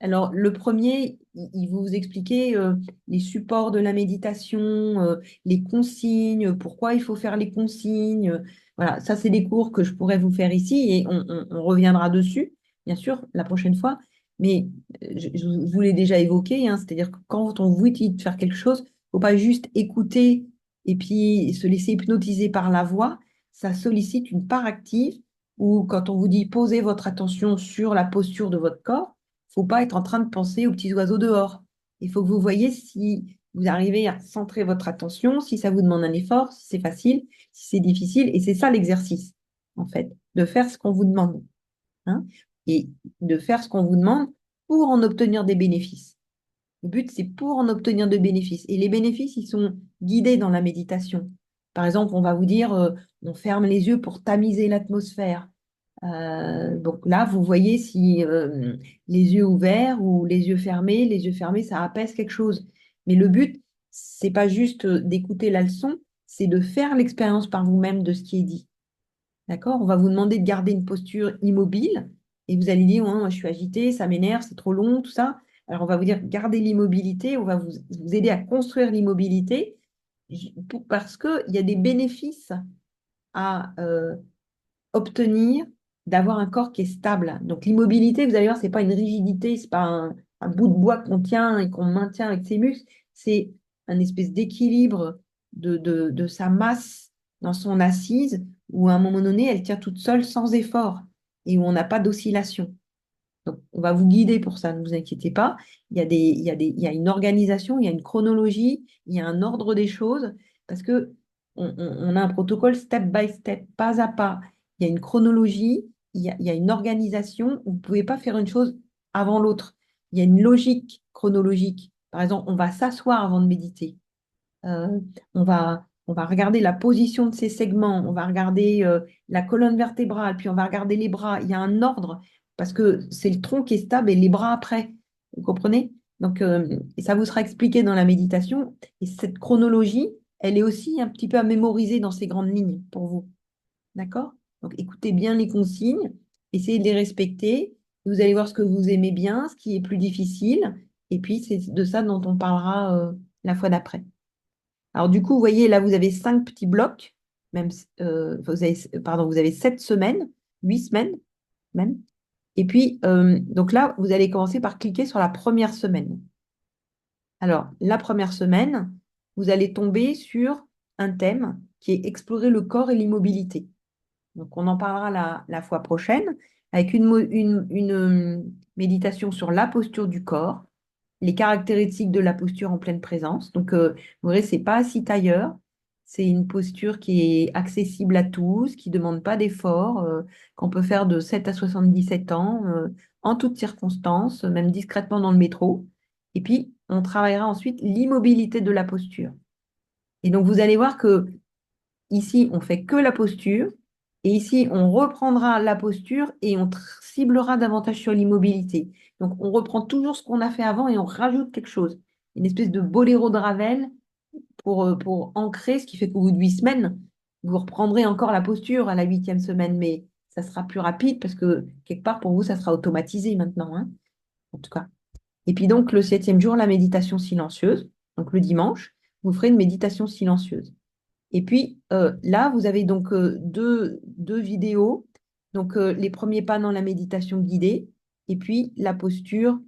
Alors, le premier, il va vous expliquer les supports de la méditation, les consignes, pourquoi il faut faire les consignes. Voilà, ça, c'est des cours que je pourrais vous faire ici et on reviendra dessus, bien sûr, la prochaine fois. Mais je vous l'ai déjà évoqué, hein, c'est-à-dire que quand on vous dit de faire quelque chose, il ne faut pas juste écouter et puis se laisser hypnotiser par la voix. Ça sollicite une part active ou quand on vous dit posez votre attention sur la posture de votre corps, faut pas être en train de penser aux petits oiseaux dehors. Il faut que vous voyez si vous arrivez à centrer votre attention, si ça vous demande un effort, si c'est facile, si c'est difficile. Et c'est ça l'exercice, en fait, de faire ce qu'on vous demande, hein, et de faire ce qu'on vous demande pour en obtenir des bénéfices. Le but, c'est pour en obtenir des bénéfices. Et les bénéfices, ils sont guidés dans la méditation. Par exemple, on va vous dire, on ferme les yeux pour tamiser l'atmosphère. Donc là, vous voyez si les yeux ouverts ou les yeux fermés, ça apaise quelque chose. Mais le but, c'est pas juste d'écouter la leçon, c'est de faire l'expérience par vous-même de ce qui est dit. D'accord? On va vous demander de garder une posture immobile et vous allez dire, ouais, moi, je suis agitée, ça m'énerve, c'est trop long, tout ça. Alors, on va vous dire, gardez l'immobilité, on va vous aider à construire l'immobilité parce qu'il y a des bénéfices à obtenir d'avoir un corps qui est stable. Donc l'immobilité, vous allez voir, c'est pas une rigidité, c'est pas un bout de bois qu'on tient et qu'on maintient avec ses muscles, c'est un espèce d'équilibre de sa masse dans son assise où à un moment donné, elle tient toute seule sans effort et où on n'a pas d'oscillation. Donc, on va vous guider pour ça, ne vous inquiétez pas. Il y a une organisation, il y a une chronologie, il y a un ordre des choses, parce que on a un protocole step by step, pas à pas. Il y a une chronologie, il y a une organisation. Vous ne pouvez pas faire une chose avant l'autre. Il y a une logique chronologique. Par exemple, on va s'asseoir avant de méditer. On va regarder la position de ces segments, on va regarder la colonne vertébrale, puis on va regarder les bras. Il y a un ordre parce que c'est le tronc qui est stable et les bras après. Vous comprenez? Donc, et ça vous sera expliqué dans la méditation. Et cette chronologie, elle est aussi un petit peu à mémoriser dans ces grandes lignes pour vous. D'accord? Donc, écoutez bien les consignes, essayez de les respecter. Vous allez voir ce que vous aimez bien, ce qui est plus difficile. Et puis, c'est de ça dont on parlera la fois d'après. Alors du coup, vous voyez, là, vous avez 5 petits blocs, même, vous avez 7 semaines, 8 semaines même. Et puis, donc là, vous allez commencer par cliquer sur la première semaine. Alors, la première semaine, vous allez tomber sur un thème qui est explorer le corps et l'immobilité. Donc, on en parlera la fois prochaine avec une méditation sur la posture du corps, les caractéristiques de la posture en pleine présence. Donc, vous voyez, ce n'est pas assis tailleur. C'est une posture qui est accessible à tous, qui ne demande pas d'effort, qu'on peut faire de 7 à 77 ans, en toutes circonstances, même discrètement dans le métro. Et puis, on travaillera ensuite l'immobilité de la posture. Et donc, vous allez voir que ici, on fait que la posture. Et ici, on reprendra la posture et on ciblera davantage sur l'immobilité. Donc, on reprend toujours ce qu'on a fait avant et on rajoute quelque chose. Une espèce de boléro de Ravel pour ancrer, ce qui fait qu'au bout de 8 semaines, vous reprendrez encore la posture à la 8e semaine, mais ça sera plus rapide parce que quelque part, pour vous, ça sera automatisé maintenant, hein, en tout cas. Et puis donc, le 7e jour, la méditation silencieuse. Donc, le dimanche, vous ferez une méditation silencieuse. Et puis là, vous avez donc deux vidéos. Donc les premiers pas dans la méditation guidée et puis la posture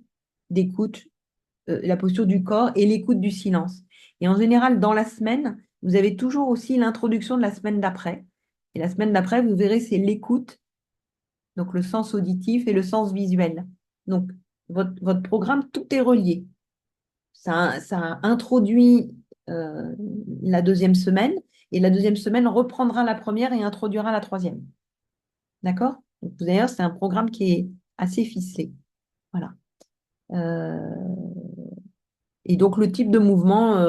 d'écoute, la posture du corps et l'écoute du silence. Et en général, dans la semaine, vous avez toujours aussi l'introduction de la semaine d'après. Et la semaine d'après, vous verrez, c'est l'écoute, donc le sens auditif et le sens visuel. Donc, votre programme, tout est relié. Ça introduit la deuxième semaine, et la deuxième semaine reprendra la première et introduira la troisième. D'accord? Donc, d'ailleurs, c'est un programme qui est assez ficelé. Voilà. Et donc, le type de mouvement,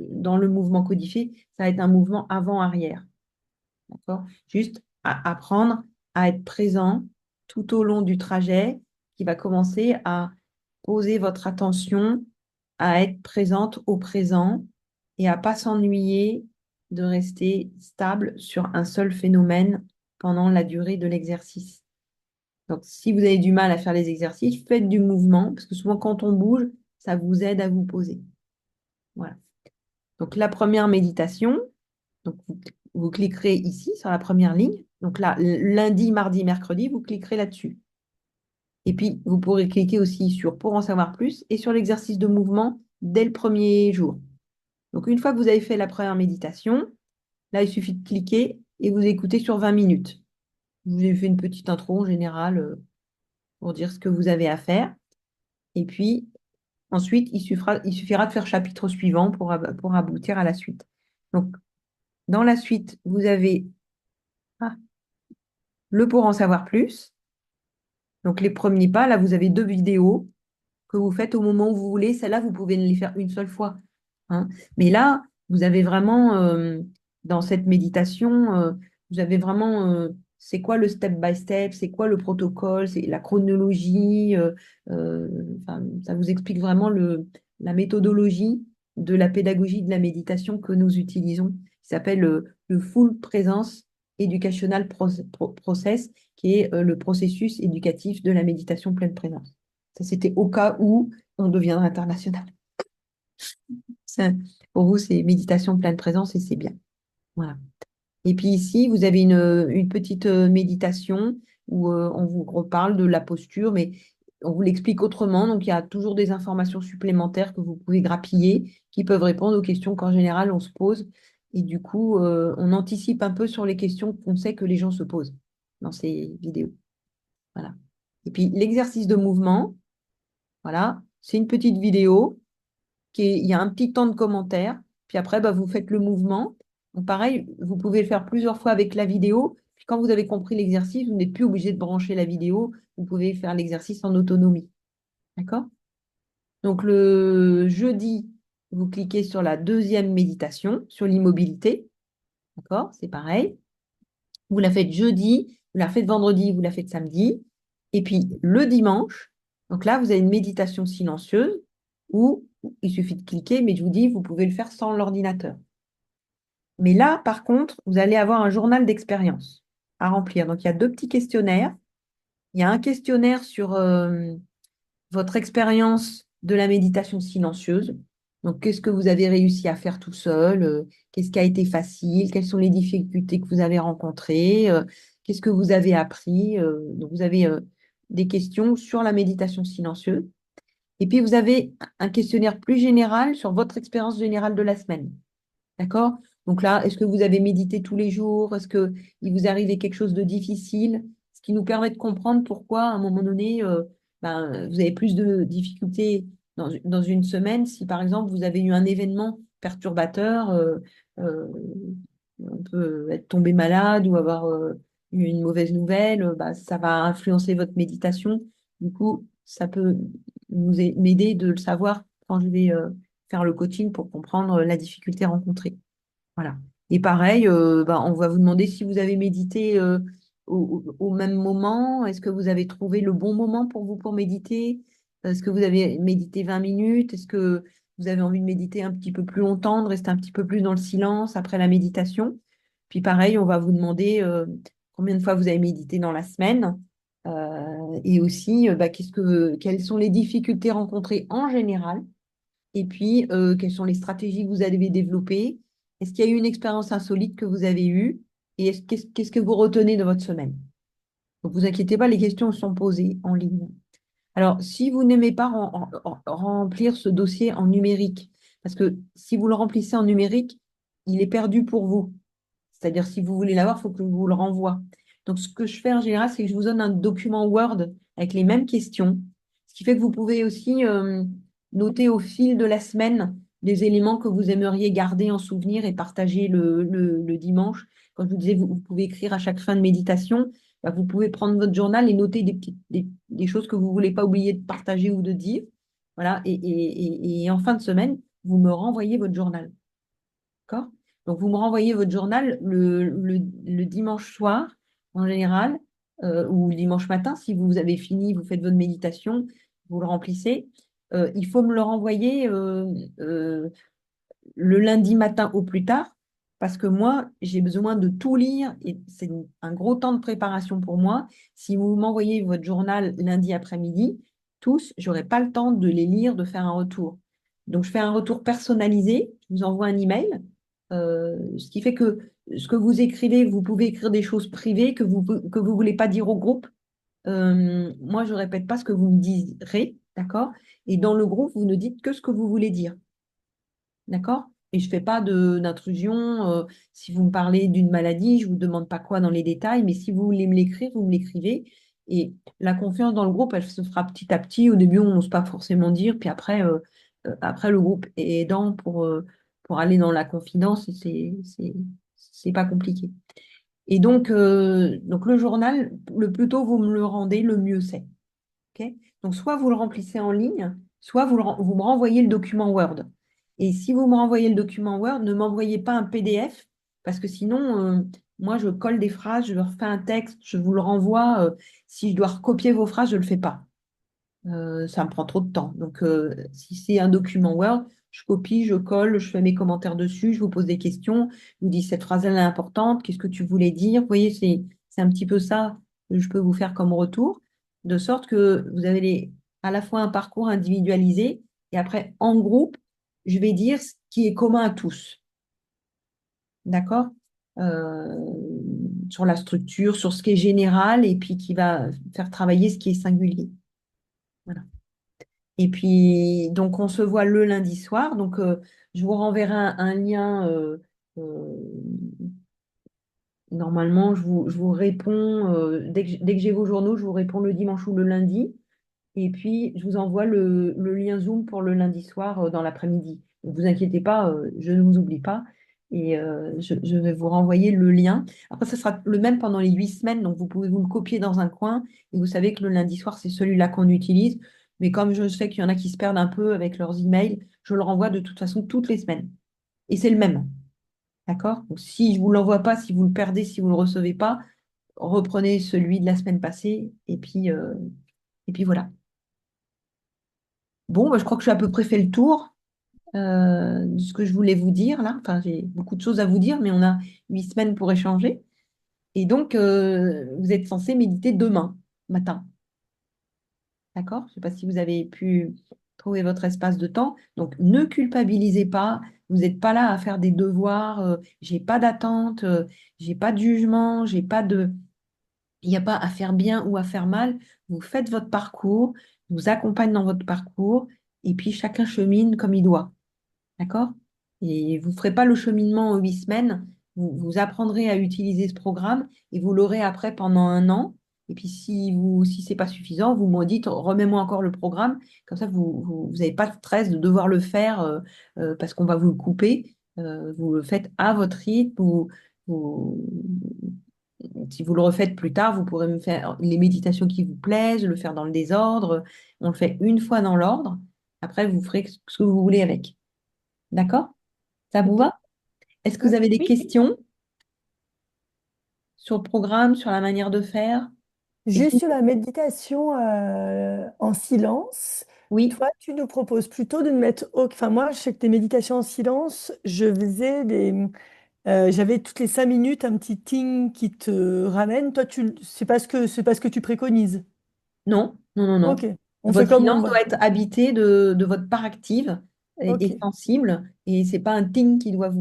dans le mouvement codifié, ça va être un mouvement avant-arrière. D'accord? Juste apprendre à être présent tout au long du trajet qui va commencer à poser votre attention, à être présente au présent et à pas s'ennuyer de rester stable sur un seul phénomène pendant la durée de l'exercice. Donc, si vous avez du mal à faire les exercices, faites du mouvement, parce que souvent, quand on bouge, ça vous aide à vous poser. Voilà. Donc, la première méditation, donc vous cliquerez ici sur la première ligne. Donc là, lundi, mardi, mercredi, vous cliquerez là-dessus. Et puis, vous pourrez cliquer aussi sur pour en savoir plus et sur l'exercice de mouvement dès le premier jour. Donc, une fois que vous avez fait la première méditation, là, il suffit de cliquer et vous écoutez sur 20 minutes. Je vous ai fait une petite intro en général pour dire ce que vous avez à faire. Et puis, ensuite, il suffira de faire chapitre suivant pour aboutir à la suite. Donc, dans la suite, vous avez le pour en savoir plus. Donc, les premiers pas, là, vous avez 2 vidéos que vous faites au moment où vous voulez. Celles-là, vous pouvez les faire une seule fois. Hein. Mais là, vous avez vraiment, dans cette méditation, vous avez vraiment, c'est quoi le step by step, c'est quoi le protocole, c'est la chronologie. Ça vous explique vraiment la méthodologie de la pédagogie de la méditation que nous utilisons. Il s'appelle le Full Presence Educational Process, qui est le processus éducatif de la méditation pleine présence. Ça, c'était au cas où on deviendra international. Pour vous, c'est méditation pleine présence et c'est bien. Voilà. Et puis ici, vous avez une petite méditation où on vous reparle de la posture, mais on vous l'explique autrement. Donc, il y a toujours des informations supplémentaires que vous pouvez grappiller qui peuvent répondre aux questions qu'en général, on se pose. Et du coup, on anticipe un peu sur les questions qu'on sait que les gens se posent dans ces vidéos. Voilà. Et puis, l'exercice de mouvement, voilà, c'est une petite vidéo il y a un petit temps de commentaire, puis après, vous faites le mouvement. Donc, pareil, vous pouvez le faire plusieurs fois avec la vidéo. Puis quand vous avez compris l'exercice, vous n'êtes plus obligé de brancher la vidéo. Vous pouvez faire l'exercice en autonomie. D'accord? Donc, le jeudi, vous cliquez sur la deuxième méditation, sur l'immobilité. D'accord? C'est pareil. Vous la faites jeudi, vous la faites vendredi, vous la faites samedi. Et puis, le dimanche, donc là, vous avez une méditation silencieuse où il suffit de cliquer, mais je vous dis, vous pouvez le faire sans l'ordinateur. Mais là, par contre, vous allez avoir un journal d'expérience à remplir. Donc, il y a 2 petits questionnaires. Il y a un questionnaire sur votre expérience de la méditation silencieuse. Donc, qu'est-ce que vous avez réussi à faire tout seul? Qu'est-ce qui a été facile? Quelles sont les difficultés que vous avez rencontrées? Qu'est-ce que vous avez appris? Donc, vous avez des questions sur la méditation silencieuse. Et puis, vous avez un questionnaire plus général sur votre expérience générale de la semaine. D'accord? Donc là, est-ce que vous avez médité tous les jours? Est-ce qu'il vous arrivait quelque chose de difficile? Ce qui nous permet de comprendre pourquoi, à un moment donné, vous avez plus de difficultés dans une semaine. Si, par exemple, vous avez eu un événement perturbateur, euh, on peut être tombé malade ou avoir eu une mauvaise nouvelle, ça va influencer votre méditation. Du coup, ça peut m'aider de le savoir quand je vais faire le coaching pour comprendre la difficulté rencontrée. Voilà. Et pareil, on va vous demander si vous avez médité au même moment. Est-ce que vous avez trouvé le bon moment pour vous pour méditer? Est-ce que vous avez médité 20 minutes? Est-ce que vous avez envie de méditer un petit peu plus longtemps, de rester un petit peu plus dans le silence après la méditation? Puis pareil, on va vous demander combien de fois vous avez médité dans la semaine. Et aussi, quelles sont les difficultés rencontrées en général? Et puis, quelles sont les stratégies que vous avez développées? Est-ce qu'il y a eu une expérience insolite que vous avez eue? Et qu'est-ce que vous retenez de votre semaine? Donc, vous inquiétez pas, les questions sont posées en ligne. Alors, si vous n'aimez pas remplir ce dossier en numérique, parce que si vous le remplissez en numérique, il est perdu pour vous. C'est-à-dire, si vous voulez l'avoir, il faut que je vous le renvoie. Donc, ce que je fais en général, c'est que je vous donne un document Word avec les mêmes questions, ce qui fait que vous pouvez aussi noter au fil de la semaine des éléments que vous aimeriez garder en souvenir et partager le dimanche. Quand je vous disais, vous pouvez écrire à chaque fin de méditation, bah, vous pouvez prendre votre journal et noter des choses que vous ne voulez pas oublier de partager ou de dire. Voilà. Et en fin de semaine, vous me renvoyez votre journal. D'accord? Donc, vous me renvoyez votre journal le dimanche soir, en général, ou le dimanche matin. Si vous avez fini, vous faites votre méditation, vous le remplissez. Il faut me le renvoyer le lundi matin au plus tard, parce que moi, j'ai besoin de tout lire et c'est un gros temps de préparation pour moi. Si vous m'envoyez votre journal lundi après-midi, tous, j'aurai pas le temps de les lire, de faire un retour. Donc, je fais un retour personnalisé, je vous envoie un email, ce qui fait que ce que vous écrivez, vous pouvez écrire des choses privées que vous voulez pas dire au groupe. Moi, je répète pas ce que vous me direz, d'accord? Et dans le groupe, vous ne dites que ce que vous voulez dire. D'accord? Et je ne fais pas d'intrusion. Si vous me parlez d'une maladie, je ne vous demande pas quoi dans les détails, mais si vous voulez me l'écrire, vous me l'écrivez. Et la confiance dans le groupe, elle se fera petit à petit. Au début, on n'ose pas forcément dire, puis après le groupe est aidant pour aller dans la confidence, et c'est pas compliqué. Et donc le journal, le plus tôt vous me le rendez, le mieux c'est. Ok. Donc, soit vous le remplissez en ligne, soit vous me renvoyez le document Word. Et si vous me renvoyez le document Word, ne m'envoyez pas un PDF, parce que sinon, moi, je colle des phrases, je refais un texte, je vous le renvoie. Si je dois recopier vos phrases, je ne le fais pas. Ça me prend trop de temps. Donc, si c'est un document Word, je copie, je colle, je fais mes commentaires dessus, je vous pose des questions, je vous dis cette phrase-là elle est importante, qu'est-ce que tu voulais dire? Vous voyez, c'est un petit peu ça que je peux vous faire comme retour, de sorte que vous avez à la fois un parcours individualisé et après, en groupe, je vais dire ce qui est commun à tous. D'accord? Euh, sur la structure, sur ce qui est général et puis qui va faire travailler ce qui est singulier. Voilà. Et puis, donc, on se voit le lundi soir. Donc, je vous renverrai un lien. Euh, Normalement, je vous réponds, dès que j'ai vos journaux, je vous réponds le dimanche ou le lundi. Et puis, je vous envoie le lien Zoom pour le lundi soir dans l'après-midi. Ne vous inquiétez pas, je ne vous oublie pas. Et je vais vous renvoyer le lien. Après, ce sera le même pendant les 8 semaines. Donc, vous pouvez vous le copier dans un coin. Et vous savez que le lundi soir, c'est celui-là qu'on utilise. Mais comme je sais qu'il y en a qui se perdent un peu avec leurs emails, je le renvoie de toute façon toutes les semaines. Et c'est le même. D'accord? Donc, si je ne vous l'envoie pas, si vous le perdez, si vous ne le recevez pas, reprenez celui de la semaine passée. Et puis voilà. Bon, bah, je crois que j'ai à peu près fait le tour de ce que je voulais vous dire là. Enfin, j'ai beaucoup de choses à vous dire, mais on a 8 semaines pour échanger. Et donc, vous êtes censé méditer demain matin. D'accord? Je ne sais pas si vous avez pu trouver votre espace de temps. Donc, ne culpabilisez pas. Vous n'êtes pas là à faire des devoirs. J'ai pas d'attente, j'ai pas de jugement, j'ai pas de. Il n'y a pas à faire bien ou à faire mal. Vous faites votre parcours, je vous accompagne dans votre parcours, et puis chacun chemine comme il doit. D'accord? Et vous ne ferez pas le cheminement en 8 semaines. Vous apprendrez à utiliser ce programme et vous l'aurez après pendant un an. Et puis si ce n'est pas suffisant, vous me dites, remets-moi encore le programme. Comme ça, vous n'avez pas de stress de devoir le faire parce qu'on va vous le couper. Vous le faites à votre rythme. Vous- si vous le refaites plus tard, vous pourrez me faire les méditations qui vous plaisent, le faire dans le désordre. On le fait une fois dans l'ordre. Après, vous ferez ce que vous voulez avec. D'accord? Ça vous Ok. va? Est-ce que vous avez des Oui. questions sur le programme, sur la manière de faire? Et Juste sur la méditation en silence, oui, toi, tu nous proposes plutôt de mettre Enfin, moi, je sais que tes méditations en silence, j'avais toutes les 5 minutes un petit ting qui te ramène. Toi, c'est pas ce que tu préconises. non, non, non, non. Ok, on fait Votre comme on silence va. doit être habité de votre part active et Ok, sensible. Et c'est pas un ting qui doit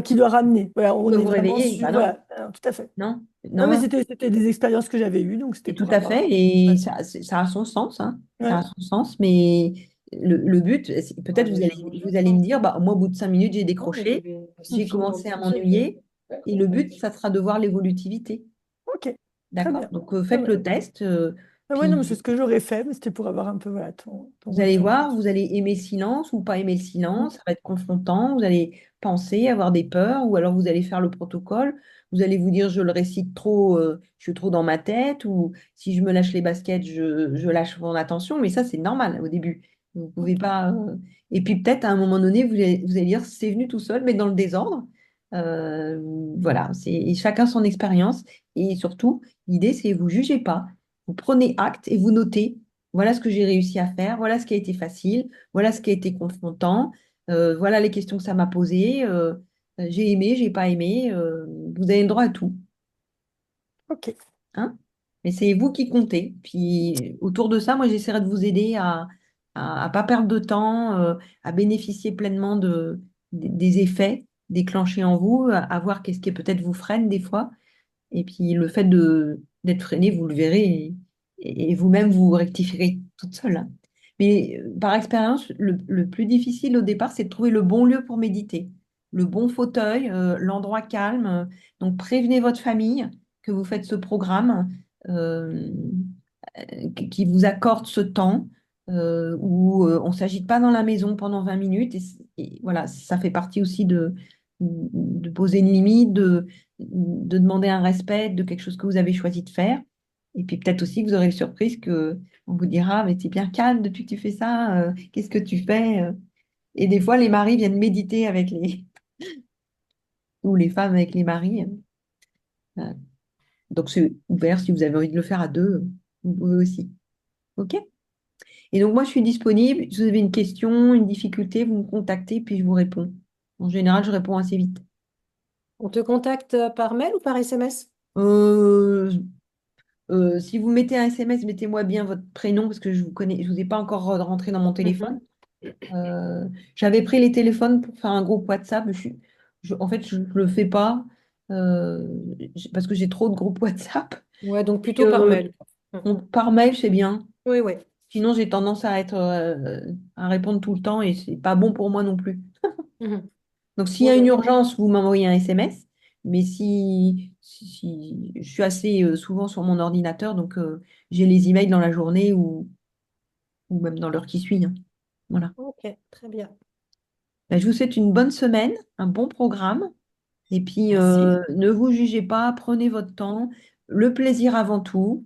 qui doit ramener. Voilà, on est vous vraiment réveiller. sur. Bah non, Voilà, tout à fait. non, Non, mais non. c'était des expériences que j'avais eues, donc c'était Et tout pour à avoir. fait, et Ouais. ça a son sens, hein. Ça a Ouais. son sens, mais le but, peut-être vous allez me dire, bah, moi, au bout de 5 minutes, j'ai décroché, j'ai commencé à m'ennuyer. Et le but, ça sera de voir l'évolutivité. Ok, très D'accord? bien. Donc, Très faites bien. le test. Ah ouais, non, mais Puis, c'est ce que j'aurais fait, mais c'était pour avoir un peu voilà, ton vous allez retour. voir, vous allez aimer le silence ou pas aimer le Mm. silence. Ça va être confrontant. Vous allez penser, avoir des peurs, ou alors vous allez faire le protocole. Vous allez vous dire, je le récite trop, je suis trop dans ma tête, ou si je me lâche les baskets, je lâche mon attention. Mais ça, c'est normal au début. Vous pouvez Ok. pas. Et puis peut-être à un moment donné, vous allez dire, c'est venu tout seul, mais dans le désordre. Euh, voilà, c'est chacun son expérience. Et surtout, l'idée, c'est vous jugez pas. Vous prenez acte et vous notez. Voilà ce que j'ai réussi à faire, voilà ce qui a été facile, voilà ce qui a été confrontant, voilà les questions que ça m'a posées, j'ai aimé, j'ai pas aimé, vous avez le droit à tout, Ok. hein. Mais c'est vous qui comptez. Puis autour de ça, moi j'essaierai de vous aider à pas perdre de temps, à bénéficier pleinement des effets déclenchés en vous, à voir qu'est-ce qui peut-être vous freine des fois. Et puis le fait d'être freiné, vous le verrez et vous-même vous rectifierez toute seule, hein. Mais par expérience, le plus difficile au départ, c'est de trouver le bon lieu pour méditer, le bon fauteuil, l'endroit calme. Donc prévenez votre famille que vous faites ce programme euh, qui vous accorde ce temps où on ne s'agite pas dans la maison pendant 20 minutes. Et voilà, ça fait partie aussi de poser une limite, de demander un respect de quelque chose que vous avez choisi de faire. Et puis peut-être aussi que vous aurez une surprise que on vous dira, mais t'es bien calme depuis que tu fais ça, qu'est-ce que tu fais? Et des fois, les maris viennent méditer avec ou les femmes avec les maris. Euh, donc c'est ouvert si vous avez envie de le faire à deux, vous pouvez aussi. OK? Et donc moi, je suis disponible. Si vous avez une question, une difficulté, vous me contactez, puis je vous réponds. En général, je réponds assez vite. On te contacte par mail ou par SMS? Euh, si vous mettez un SMS, mettez-moi bien votre prénom parce que je vous connais, je vous ai pas encore rentré dans mon téléphone. Mhm. J'avais pris les téléphones pour faire un groupe WhatsApp. En fait, je ne le fais pas euh, parce que j'ai trop de groupes WhatsApp. Ouais, donc Et, plutôt par mail. Mhm. par mail, c'est bien. Oui, oui. Sinon, j'ai tendance à répondre tout le temps et c'est pas bon pour moi non plus. Mhm. Donc, s'il y Oui, a une oui. urgence, vous m'envoyez un SMS. Mais si je suis assez souvent sur mon ordinateur, donc j'ai les emails dans la journée ou même dans l'heure qui suit, hein. Voilà. Ok, très bien. Ben, je vous souhaite une bonne semaine, un bon programme. Et puis, Merci. ne vous jugez pas, prenez votre temps, le plaisir avant tout.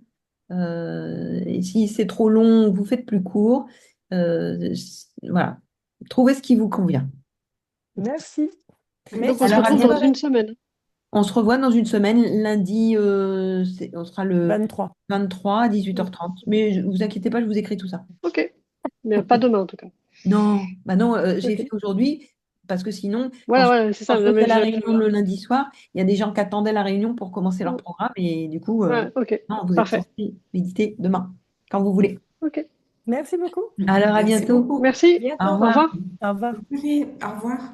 Et si c'est trop long, vous faites plus court. Voilà. Trouvez ce qui vous convient. Merci. Donc, on Merci, se Alors, à bonne retrouve dans bientôt. une soirée. semaine. On se revoit dans une semaine, lundi, on sera le 23. 23 à 18h30. Mais vous inquiétez pas, je vous écris tout ça. Ok. Mais pas demain, en tout cas. Non, bah non, j'ai fait Ok. aujourd'hui parce que sinon, Voilà, voilà, c'est quand ça. je Non, faisais mais la je réunion vois. le lundi soir, il y a des gens qui attendaient la réunion pour commencer leur programme et du coup, Ouais, ok. non, vous êtes Parfait. censé méditer demain, quand vous voulez. Ok. Merci beaucoup. Alors, à Merci bientôt. beaucoup. Au Merci. Bientôt. Au revoir. revoir. Au revoir. Oui, au revoir.